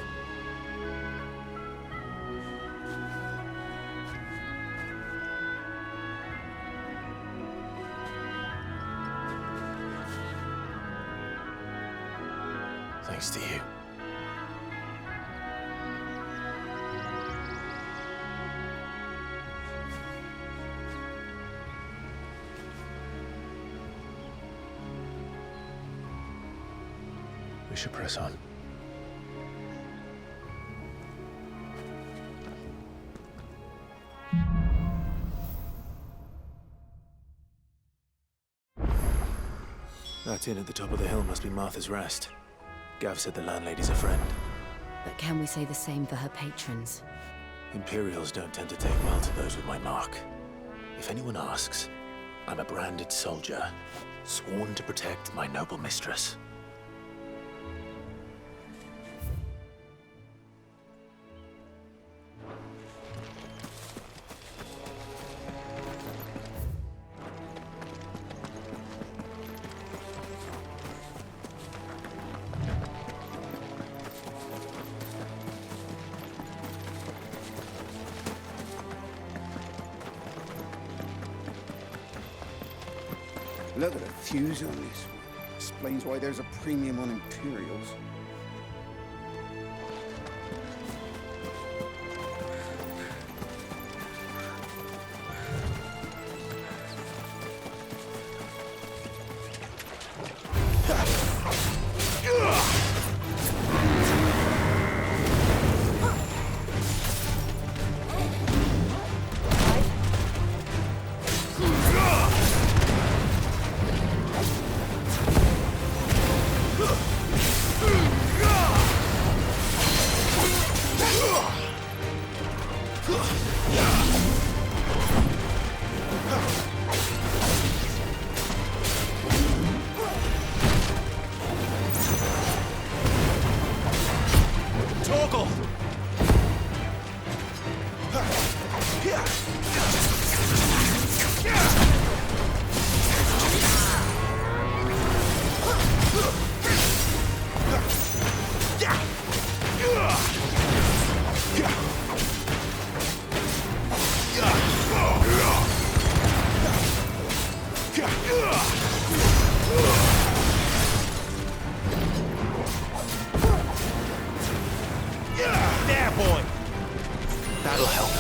Thanks to you. We should press on. That inn at the top of the hill must be Martha's Rest. Gav said the landlady's a friend. But can we say the same for her patrons? Imperials don't tend to take well to those with my mark. If anyone asks, I'm a branded soldier, sworn to protect my noble mistress. Look at the fuse on this. Explains why there's a premium on Imperials. There, boy! That'll help.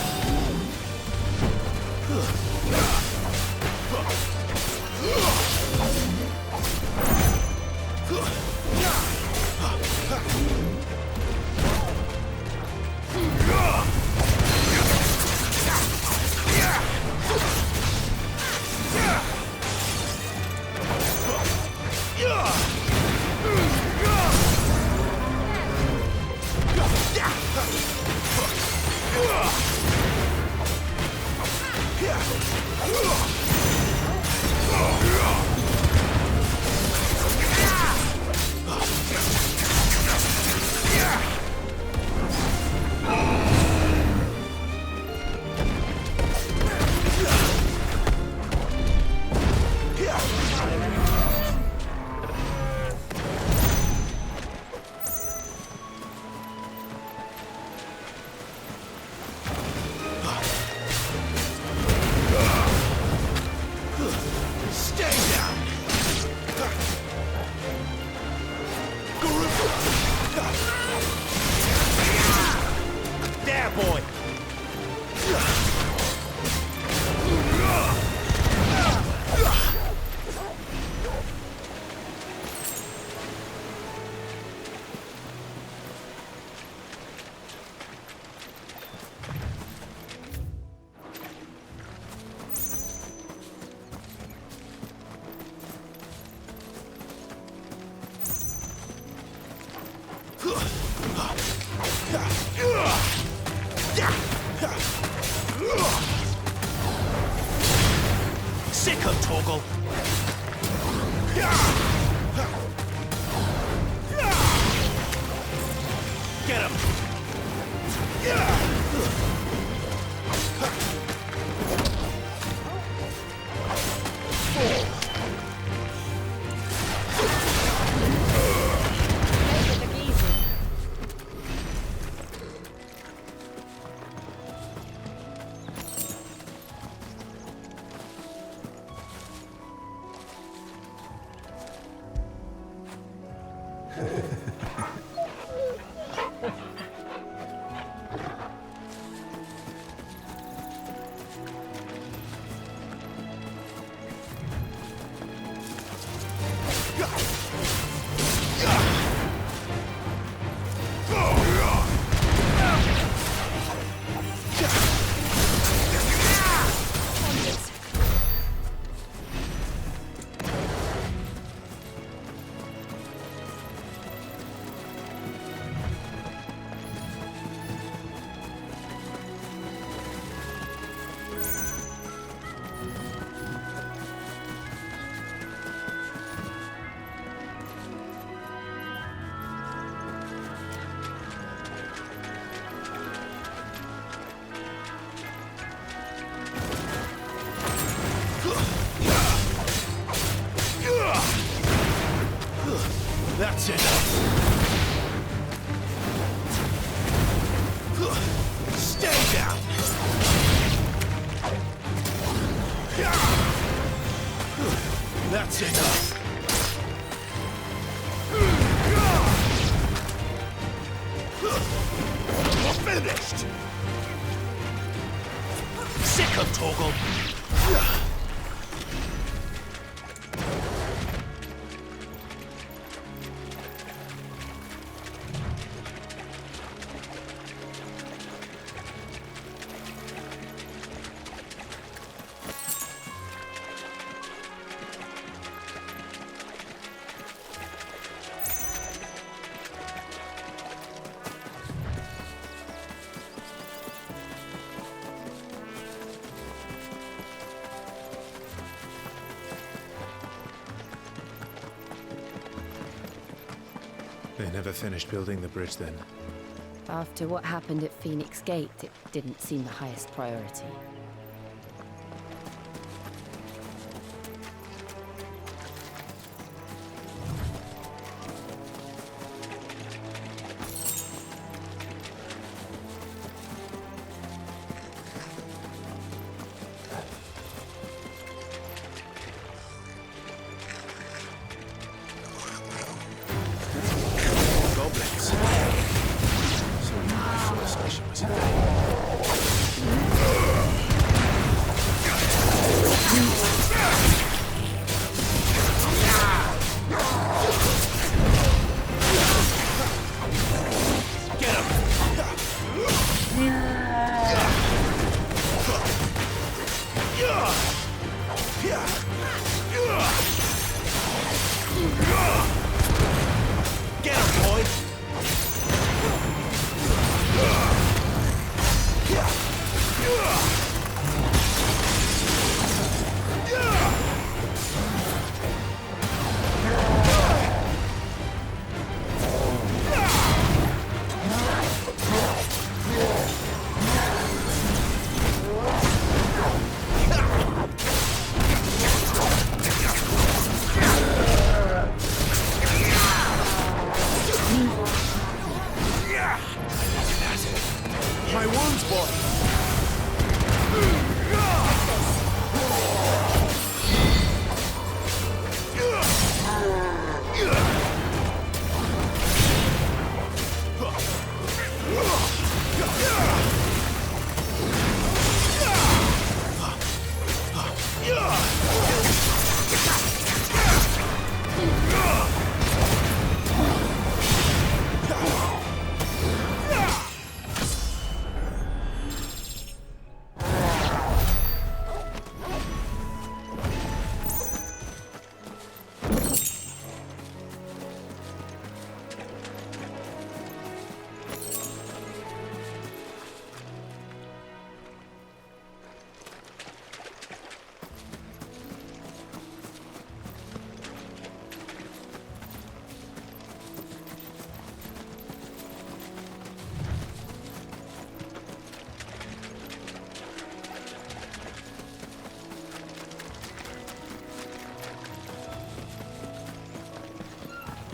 Sick of Torgal. Get him. That's it. Stay down. That's it. We're finished. Sick of Torgal. They never finished building the bridge then. After what happened at Phoenix Gate, it didn't seem the highest priority.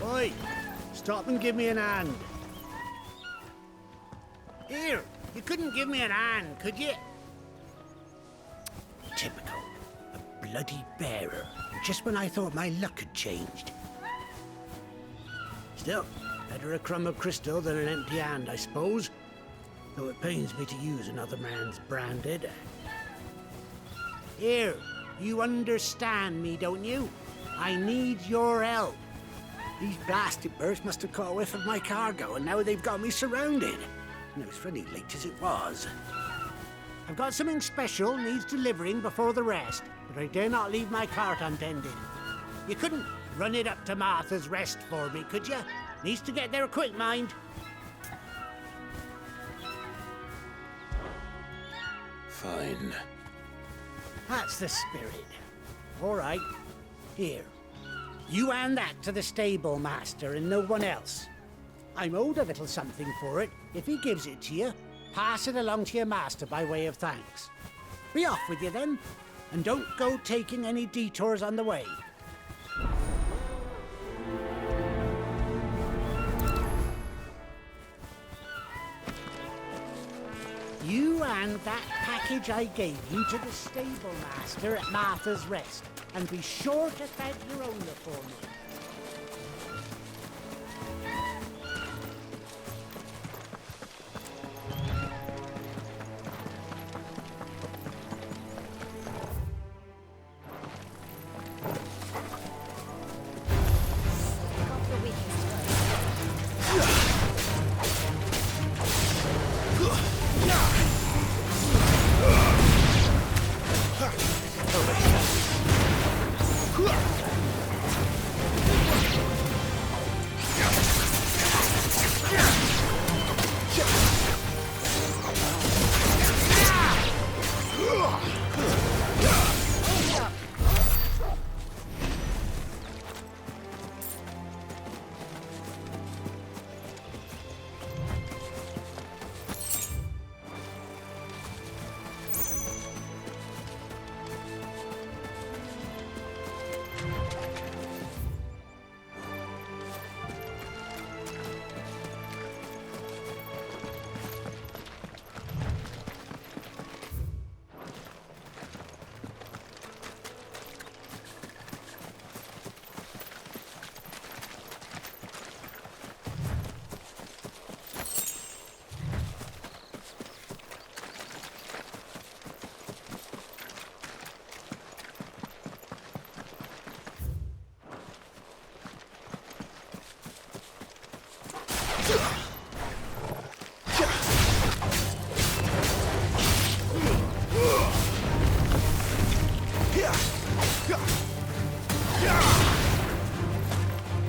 Oi! Stop and give me an hand. Here, you couldn't give me an hand, could you? Typical. A bloody bearer. Just when I thought my luck had changed. Still, better a crumb of crystal than an empty hand, I suppose. Though it pains me to use another man's branded. Here, you understand me, don't you? I need your help. These blasted birds must have caught a whiff of my cargo, and now they've got me surrounded. And it was funny late as it was. I've got something special needs delivering before the rest, but I dare not leave my cart untended. You couldn't run it up to Martha's Rest for me, could you? Needs to get there quick, mind. Fine. That's the spirit. All right. Here. You hand that to the stable master and no one else. I'm owed a little something for it. If he gives it to you, pass it along to your master by way of thanks. Be off with you then, and don't go taking any detours on the way. You hand that package I gave you to the stable master at Martha's Rest, and be sure to thank your owner for me.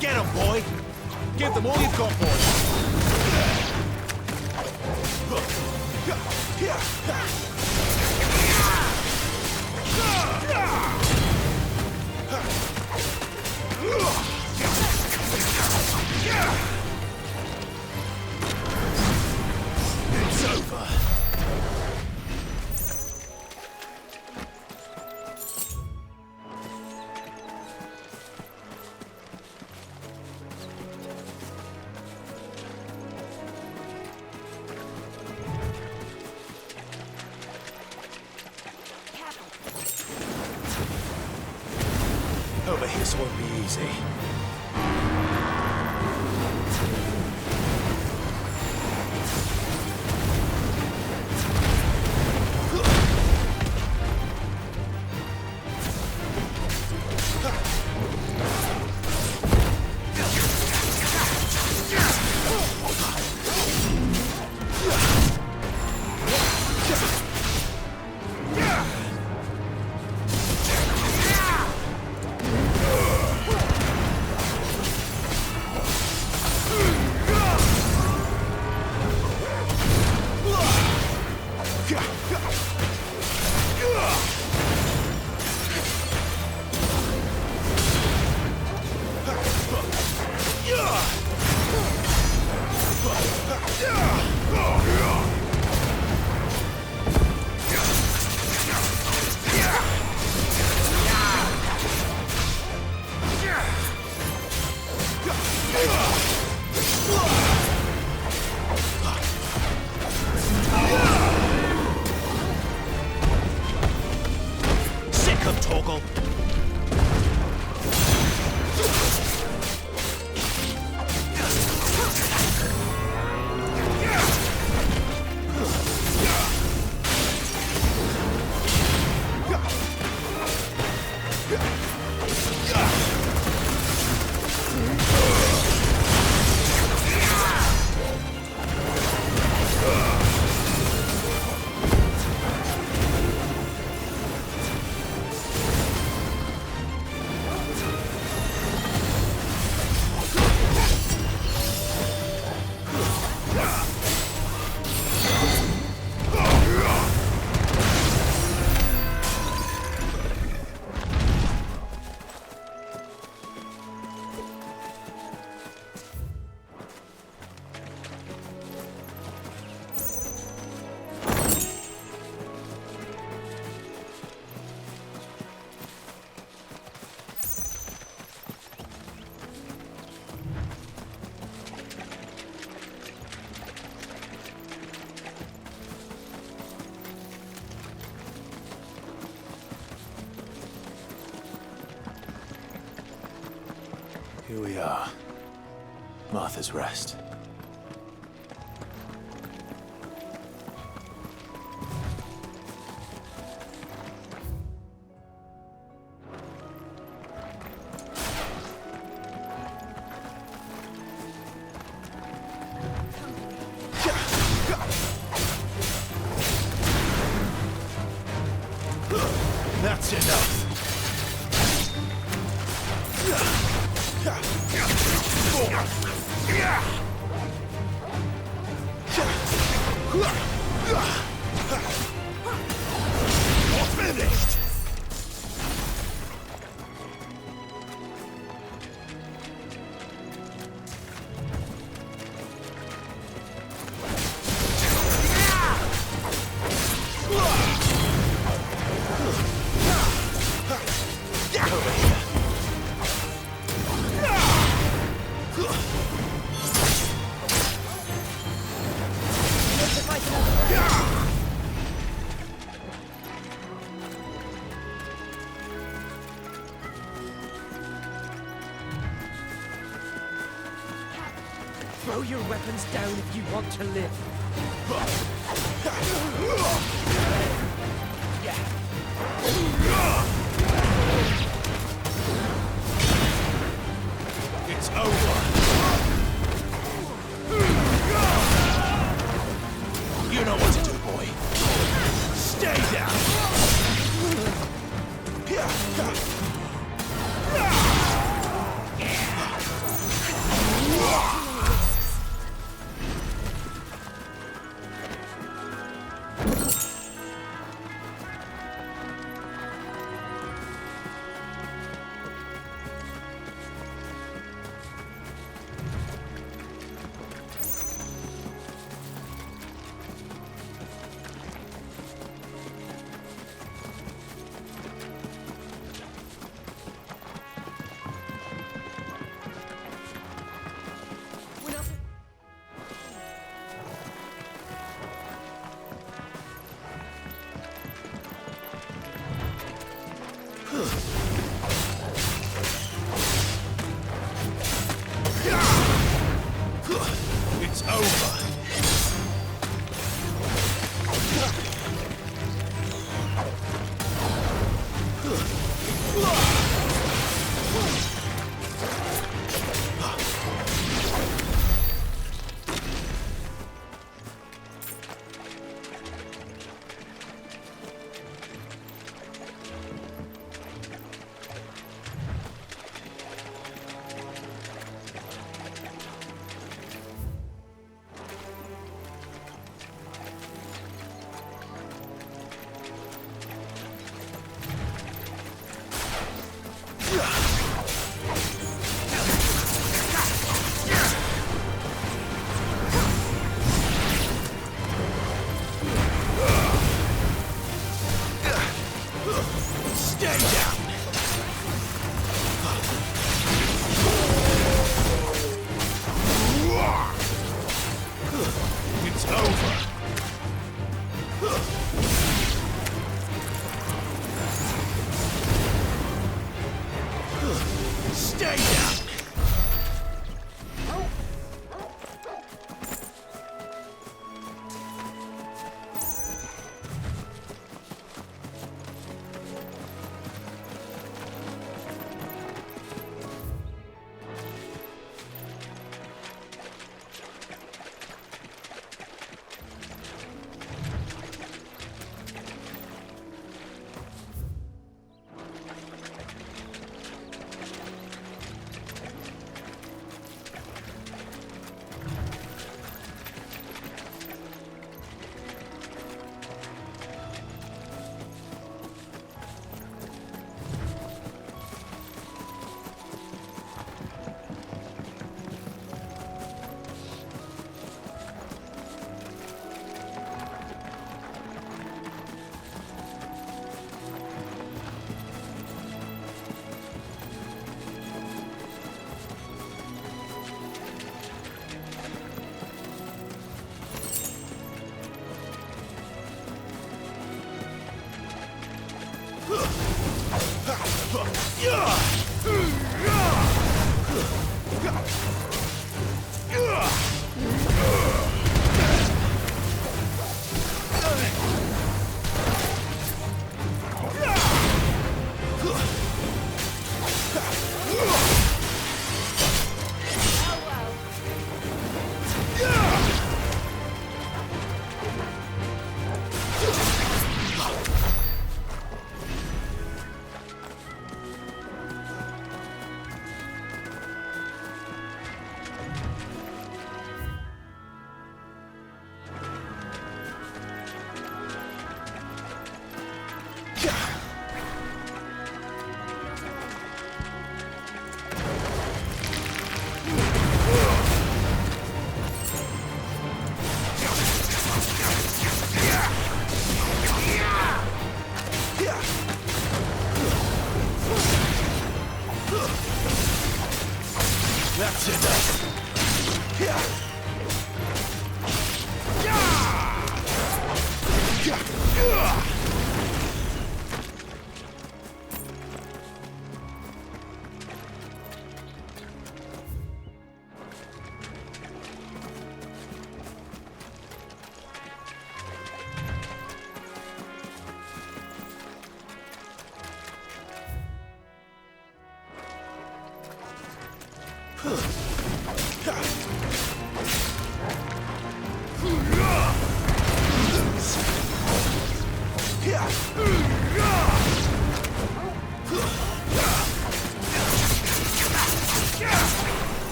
Get him, boy! Give them all you've got, boy! It's over. Over here, this won't be easy. Sick of Torgal. we are. Martha's Rest. That's enough. You're finished. Get over here. Throw your weapons down if you want to live. It's over. You know what to do, boy. Stay down. It's over.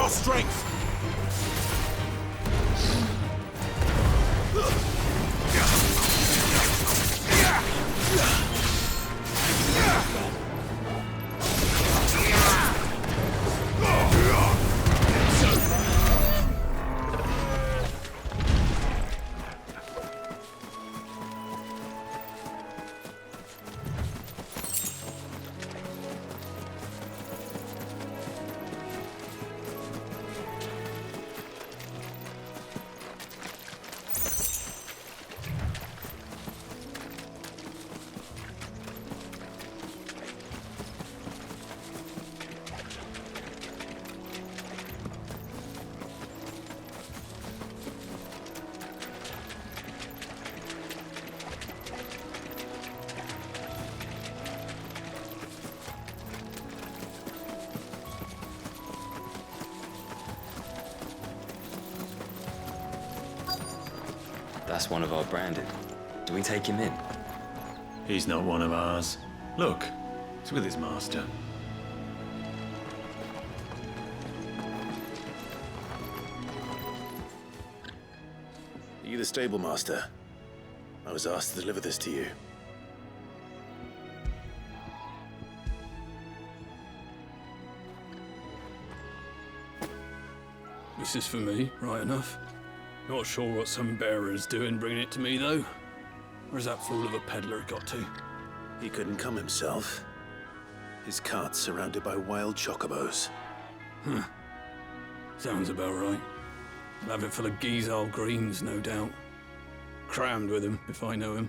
Strength! That's one of our branded. Do we take him in? He's not one of ours. Look, he's with his master. Are you the stable master? I was asked to deliver this to you. This is for me, right enough. Not sure what some bearer's doing bringing it to me, though. Where's that fool of a peddler got to? He couldn't come himself. His cart's surrounded by wild chocobos. Huh. Sounds about right. I'll have it full of Gizal greens, no doubt. Crammed with him, if I know him.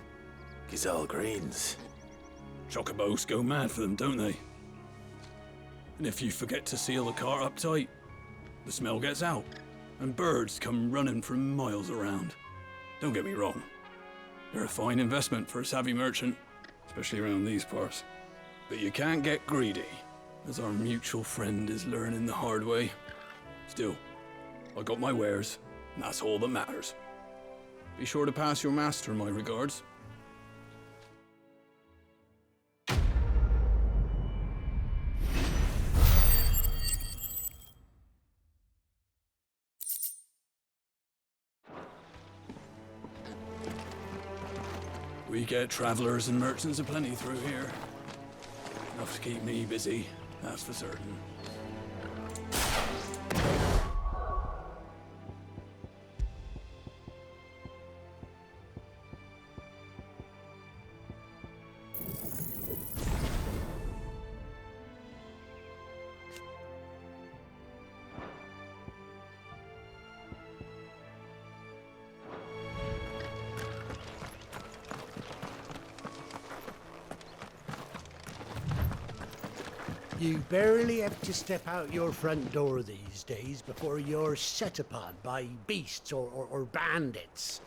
Gizal greens? Chocobos go mad for them, don't they? And if you forget to seal the cart up tight, the smell gets out, and birds come running from miles around. Don't get me wrong. They're a fine investment for a savvy merchant, especially around these parts. But you can't get greedy, as our mutual friend is learning the hard way. Still, I got my wares, and that's all that matters. Be sure to pass your master my regards. We get travelers and merchants aplenty through here. Enough to keep me busy, that's for certain. You barely have to step out your front door these days before you're set upon by beasts or bandits.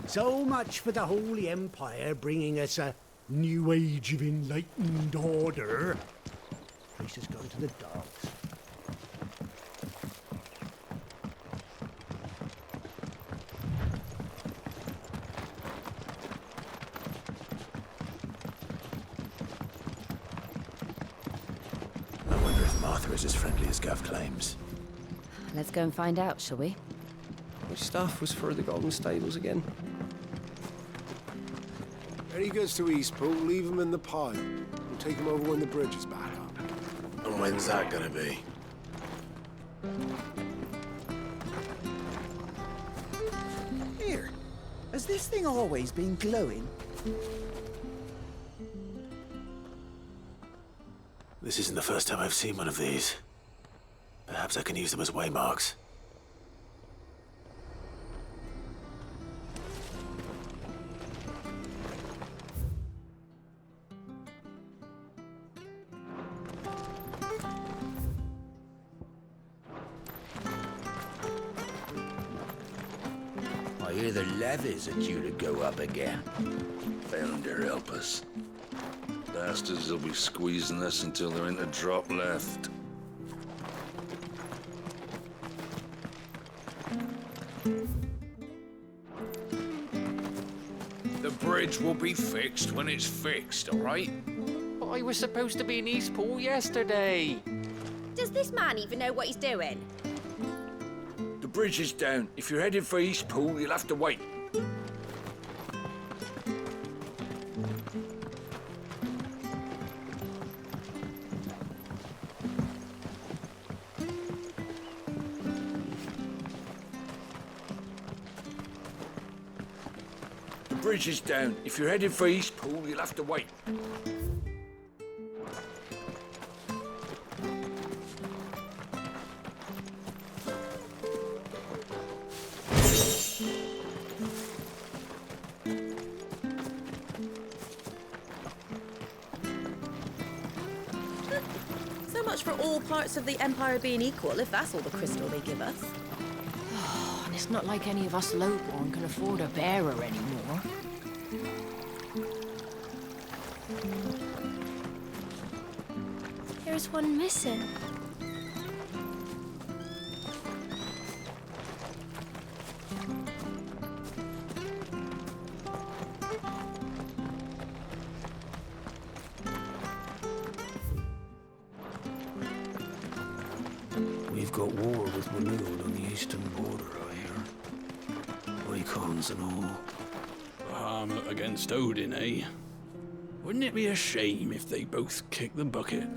So much for the Holy Empire bringing us a new age of enlightened order. Place has gone to the dogs. I wonder if Martha is as friendly as Gav claims. Let's go and find out, shall we? Which staff was for the Golden Stables again? When he goes to Eastpool, leave him in the pile. We'll take him over when the bridge is back up. And when's that gonna be? Here, has this thing always been glowing? This isn't the first time I've seen one of these. Perhaps I can use them as waymarks. I hear the levies are due to go up again. Founder help us. Bastards will be squeezing us until there ain't a drop left. The bridge will be fixed when it's fixed, all right? But I was supposed to be in Eastpool yesterday. Does this man even know what he's doing? The bridge is down. If you're headed for Eastpool, you'll have to wait. The bridge is down. If you're headed for Eastpool, you'll have to wait. So much for all parts of the Empire being equal, if that's all the crystal they give us. And it's not like any of us lowborn can afford a bearer anymore. There's one missing. We've got war with Wynund on the eastern border, I hear. Wycons and all. Bahamut against Odin, eh? Wouldn't it be a shame if they both kicked the bucket?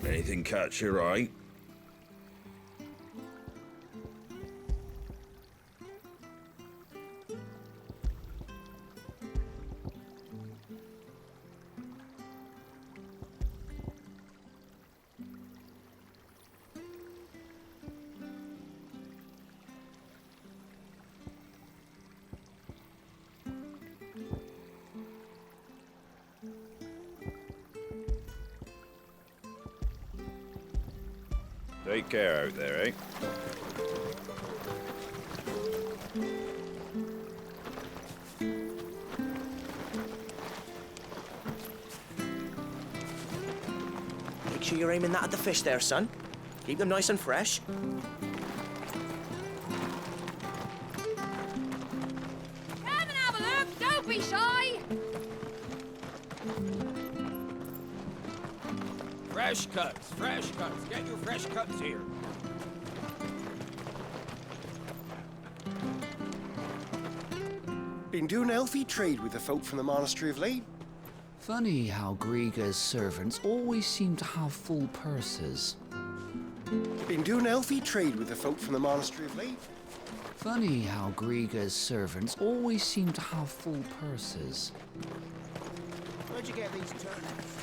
Anything catch your eye? Take care out there, eh? Make sure you're aiming that at the fish there, son. Keep them nice and fresh. Come and have a look. Don't be shy. Fresh cuts, fresh cuts. Get your fresh cuts here. Been doing healthy trade with the folk from the Monastery of late. Funny how Griga's servants always seem to have full purses. Been doing healthy trade with the folk from the Monastery of late. Funny how Griga's servants always seem to have full purses. Where'd you get these turnips?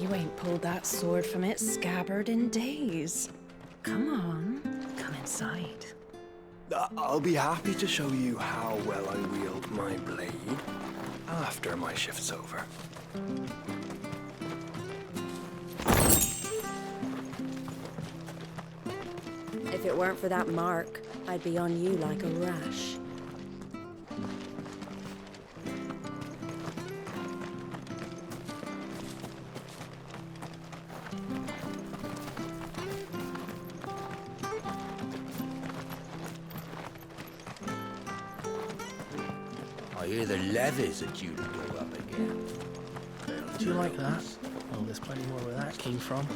You ain't pulled that sword from its scabbard in days. Come on, come inside. I'll be happy to show you how well I wield my blade after my shift's over. If it weren't for that mark, I'd be on you like a rash. I hear the levies are due to go up again. Do you like that? Oh, there's plenty more where that came from.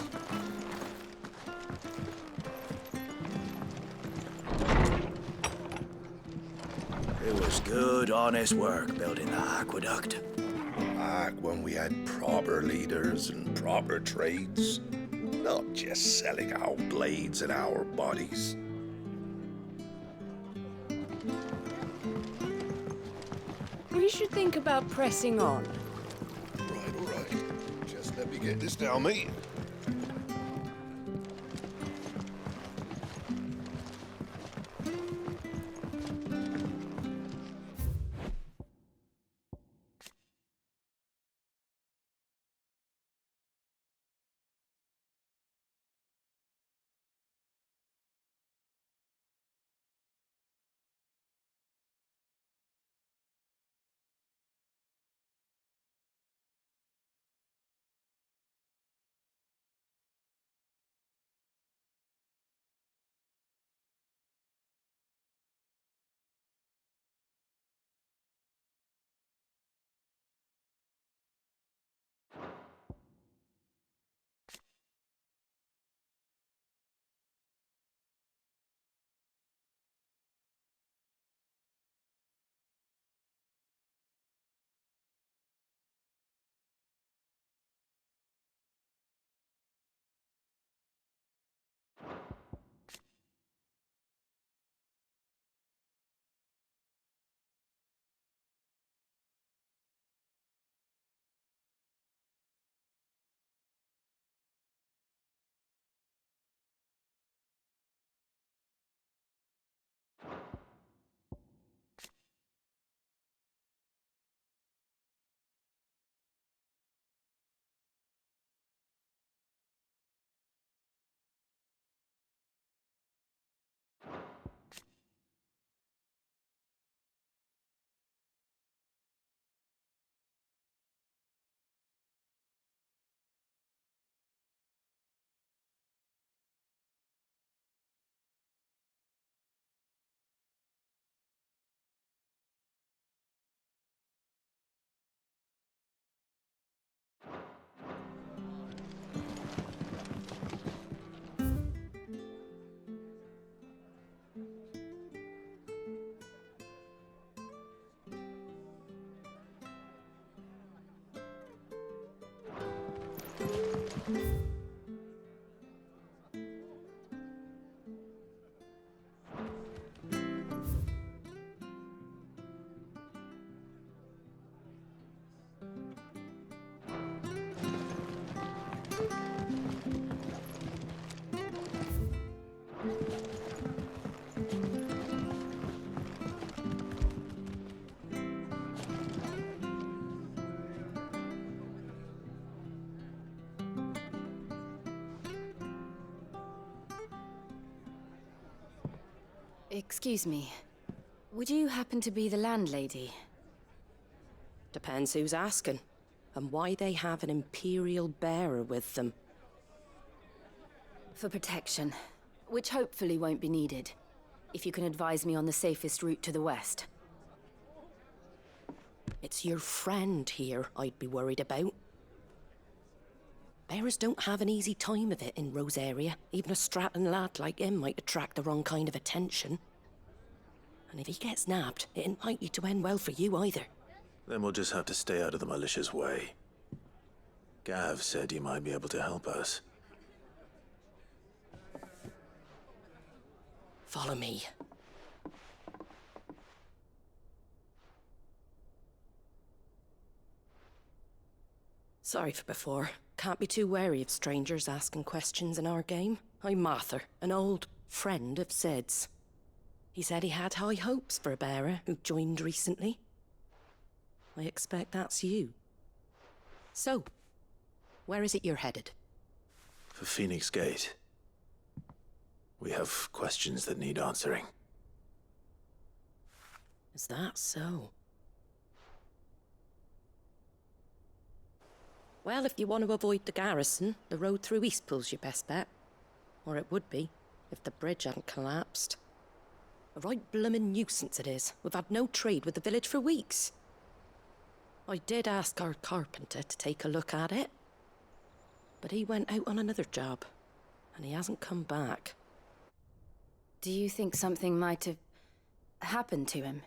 It was good, honest work building the aqueduct. Back when we had proper leaders and proper trades. Not just selling our blades and our bodies. We should think about pressing on. Right, all right. Just let me get this down, mate. Excuse me. Would you happen to be the landlady? Depends who's asking, and why they have an Imperial bearer with them. For protection, which hopefully won't be needed. If you can advise me on the safest route to the west. It's your friend here I'd be worried about. Bearers don't have an easy time of it in Rosaria. Even a Stratton lad like him might attract the wrong kind of attention. And if he gets nabbed, it ain't likely to end well for you either. Then we'll just have to stay out of the malicious way. Gav said you might be able to help us. Follow me. Sorry for before. Can't be too wary of strangers asking questions in our game. I'm Martha, an old friend of Sid's. He said he had high hopes for a bearer who joined recently. I expect that's you. So, where is it you're headed? For Phoenix Gate. We have questions that need answering. Is that so? Well, if you want to avoid the garrison, the road through Eastpool's your best bet. Or it would be, if the bridge hadn't collapsed. A right bloomin' nuisance it is. We've had no trade with the village for weeks. I did ask our carpenter to take a look at it. But he went out on another job, and he hasn't come back. Do you think something might have happened to him?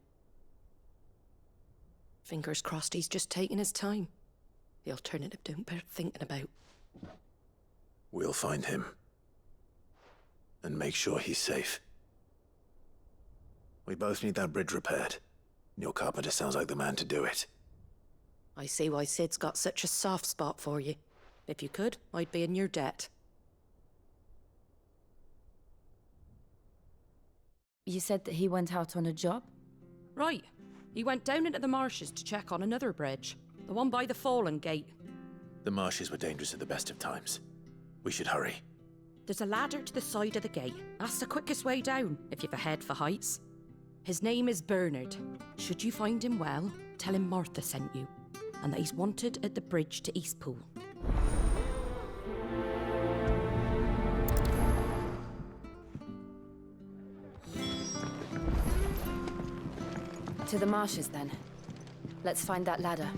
Fingers crossed he's just taking his time. The alternative don't bear thinking about. We'll find him. And make sure he's safe. We both need that bridge repaired. Your carpenter sounds like the man to do it. I see why Sid's got such a soft spot for you. If you could, I'd be in your debt. You said that he went out on a job? Right. He went down into the marshes to check on another bridge. The one by the Fallen Gate. The marshes were dangerous at the best of times. We should hurry. There's a ladder to the side of the gate. That's the quickest way down, if you've a head for heights. His name is Bernard. Should you find him well, tell him Martha sent you, and that he's wanted at the bridge to Eastpool. To the marshes, then. Let's find that ladder.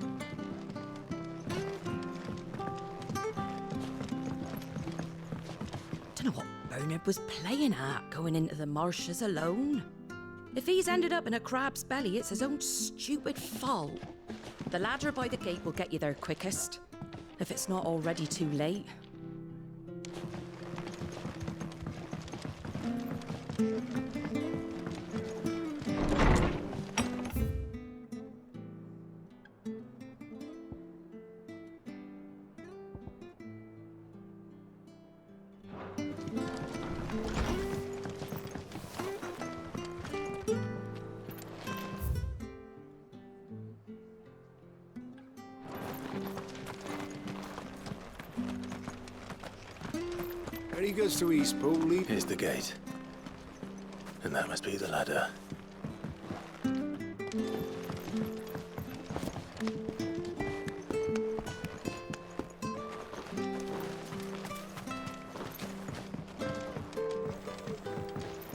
Dunno what Bernard was playing at, going into the marshes alone. If he's ended up in a crab's belly, it's his own stupid fault. The ladder by the gate will get you there quickest, if it's not already too late. He goes to Eastpool, leave. Here's the gate. And that must be the ladder.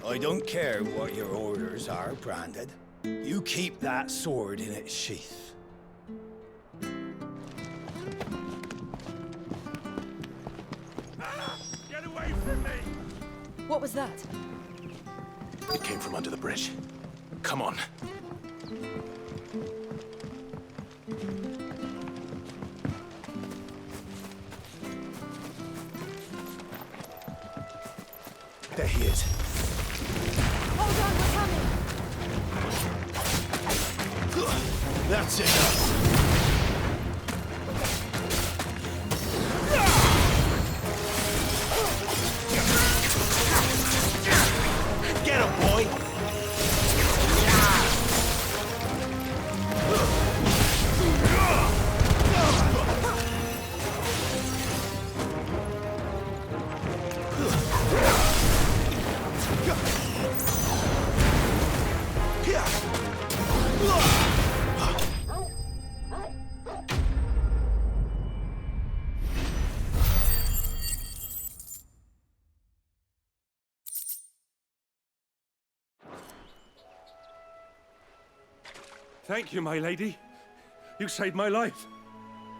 I don't care what your orders are, Branded. You keep that sword in its sheath. Get away from me! What was that? It came from under the bridge. Come on. he is. Hold on, we're coming. That's enough. Get him, boy! Thank you, my lady. You saved my life.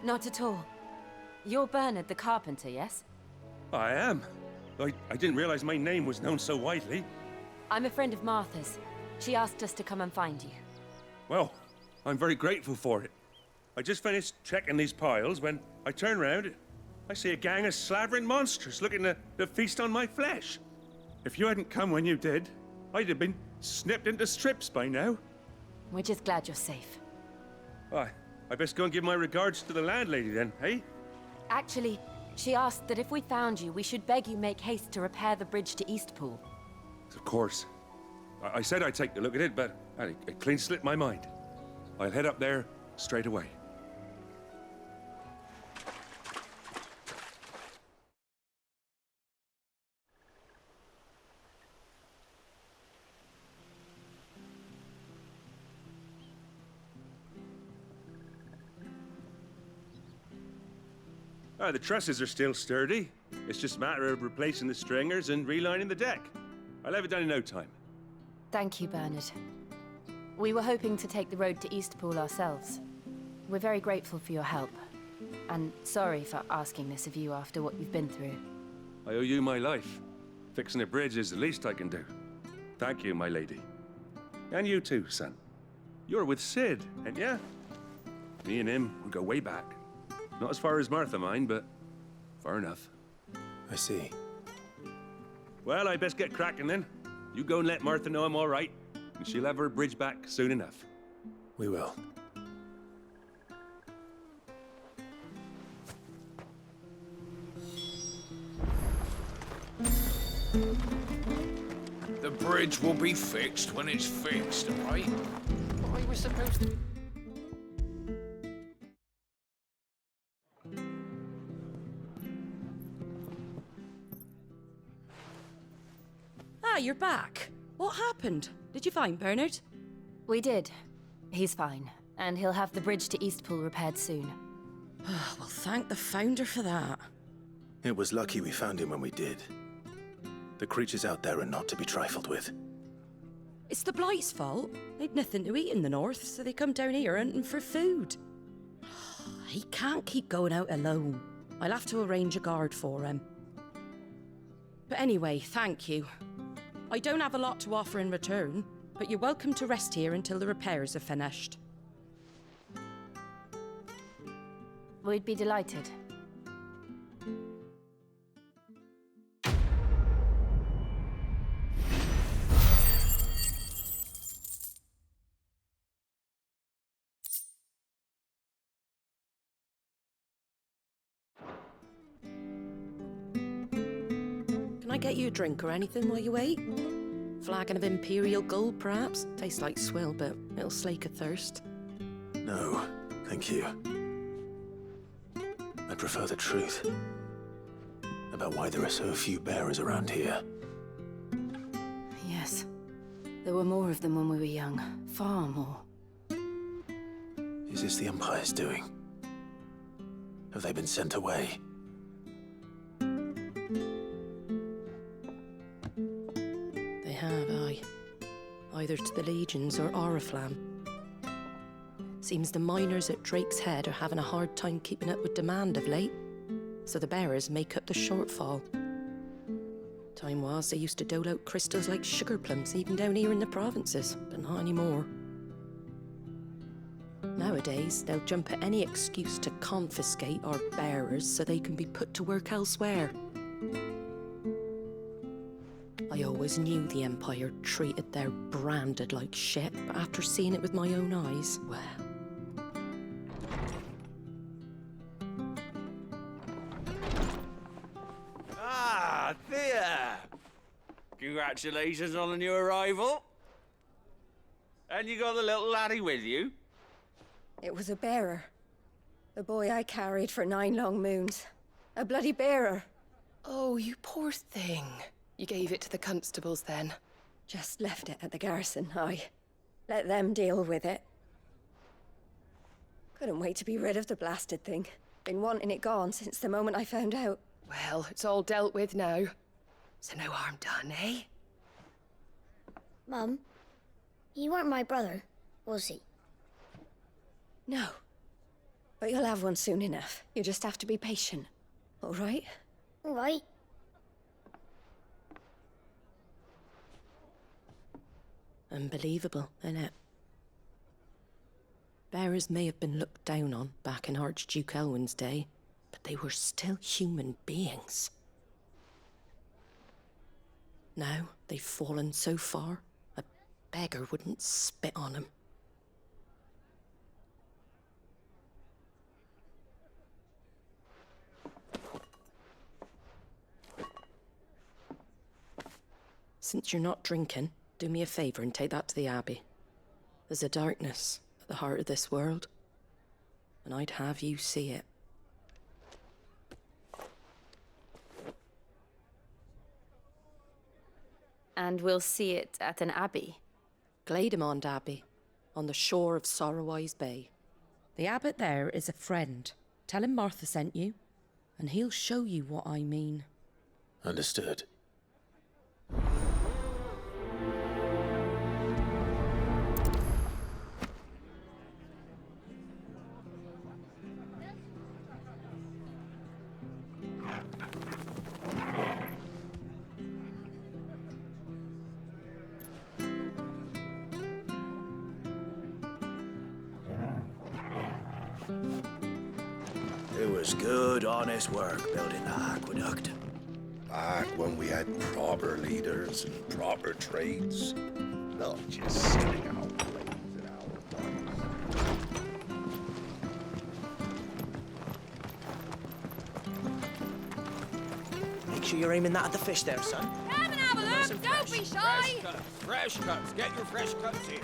Not at all. You're Bernard the carpenter, yes? I am. I didn't realize my name was known so widely. I'm a friend of Martha's. She asked us to come and find you. Well, I'm very grateful for it. I just finished checking these piles when I turn around. I see a gang of slavering monsters looking to feast on my flesh. If you hadn't come when you did, I'd have been snipped into strips by now. We're just glad you're safe. I best go and give my regards to the landlady then, eh? Actually, she asked that if we found you, we should beg you make haste to repair the bridge to Eastpool. Of course. I said I'd take a look at it, but it clean slipped my mind. I'll head up there straight away. The trusses are still sturdy. It's just a matter of replacing the stringers and relining the deck. I'll have it done in no time. Thank you, Bernard. We were hoping to take the road to Eastpool ourselves. We're very grateful for your help. And sorry for asking this of you after what you've been through. I owe you my life. Fixing a bridge is the least I can do. Thank you, my lady. And you too, son. You're with Sid, ain't ya? Me and him, we go way back. Not as far as Martha, mind, but far enough. I see. Well, I best get cracking then. You go and let Martha know I'm all right, and she'll have her bridge back soon enough. We will. The bridge will be fixed when it's fixed, right? I was supposed to... Ah, you're back. What happened? Did you find Bernard? We did. He's fine, and he'll have the bridge to Eastpool repaired soon. Well, thank the Founder for that. It was lucky we found him when we did. The creatures out there are not to be trifled with. It's the Blight's fault. They'd nothing to eat in the north, so they come down here hunting for food. He can't keep going out alone. I'll have to arrange a guard for him. But anyway, thank you. I don't have a lot to offer in return, but you're welcome to rest here until the repairs are finished. We'd be delighted. Can I get you a drink or anything while you wait? Flagon of Imperial Gold, perhaps? Tastes like swill, but it'll slake a thirst. No, thank you. I prefer the truth. About why there are so few bearers around here. Yes. There were more of them when we were young. Far more. Is this the Empire's doing? Have they been sent away? They have, aye. Either to the Legions or Oriflamme. Seems the miners at Drake's Head are having a hard time keeping up with demand of late, so the bearers make up the shortfall. Time was they used to dole out crystals like sugar plums even down here in the provinces, but not anymore. Nowadays, they'll jump at any excuse to confiscate our bearers so they can be put to work elsewhere. I always knew the Empire treated their branded like shit, but after seeing it with my own eyes, well... Ah, Thea! Congratulations on the new arrival. And you got the little laddie with you? It was a bearer. The boy I carried for 9 long moons. A bloody bearer. Oh, you poor thing. You gave it to the constables then? Just left it at the garrison, aye. Let them deal with it. Couldn't wait to be rid of the blasted thing. Been wanting it gone since the moment I found out. Well, it's all dealt with now. So no harm done, eh? Mum, he weren't my brother, was he? No. But you'll have one soon enough. You just have to be patient. All right? All right. Unbelievable, innit? Bearers may have been looked down on back in Archduke Elwin's day, but they were still human beings. Now they've fallen so far, a beggar wouldn't spit on them. Since you're not drinking, do me a favor and take that to the Abbey. There's a darkness at the heart of this world, and I'd have you see it. And we'll see it at an abbey? Glademond Abbey, on the shore of Sorrowwise Bay. The abbot there is a friend. Tell him Martha sent you, and he'll show you what I mean. Understood. It was good, honest work building the aqueduct. Back when we had proper leaders and proper trades. Not just sitting out blades in our Make sure you're aiming that at the fish there, son. Come and have a look, don't be shy! Fresh cuts. Get your fresh cuts here.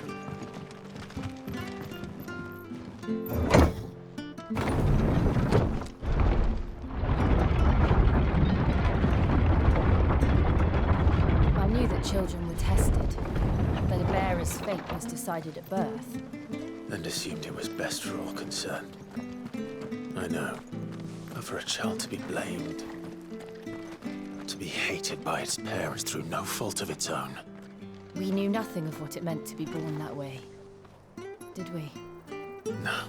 I knew that children were tested, that a bearer's fate was decided at birth. And assumed it was best for all concerned. I know. But for a child to be blamed, to be hated by its parents through no fault of its own. We knew nothing of what it meant to be born that way, did we? No.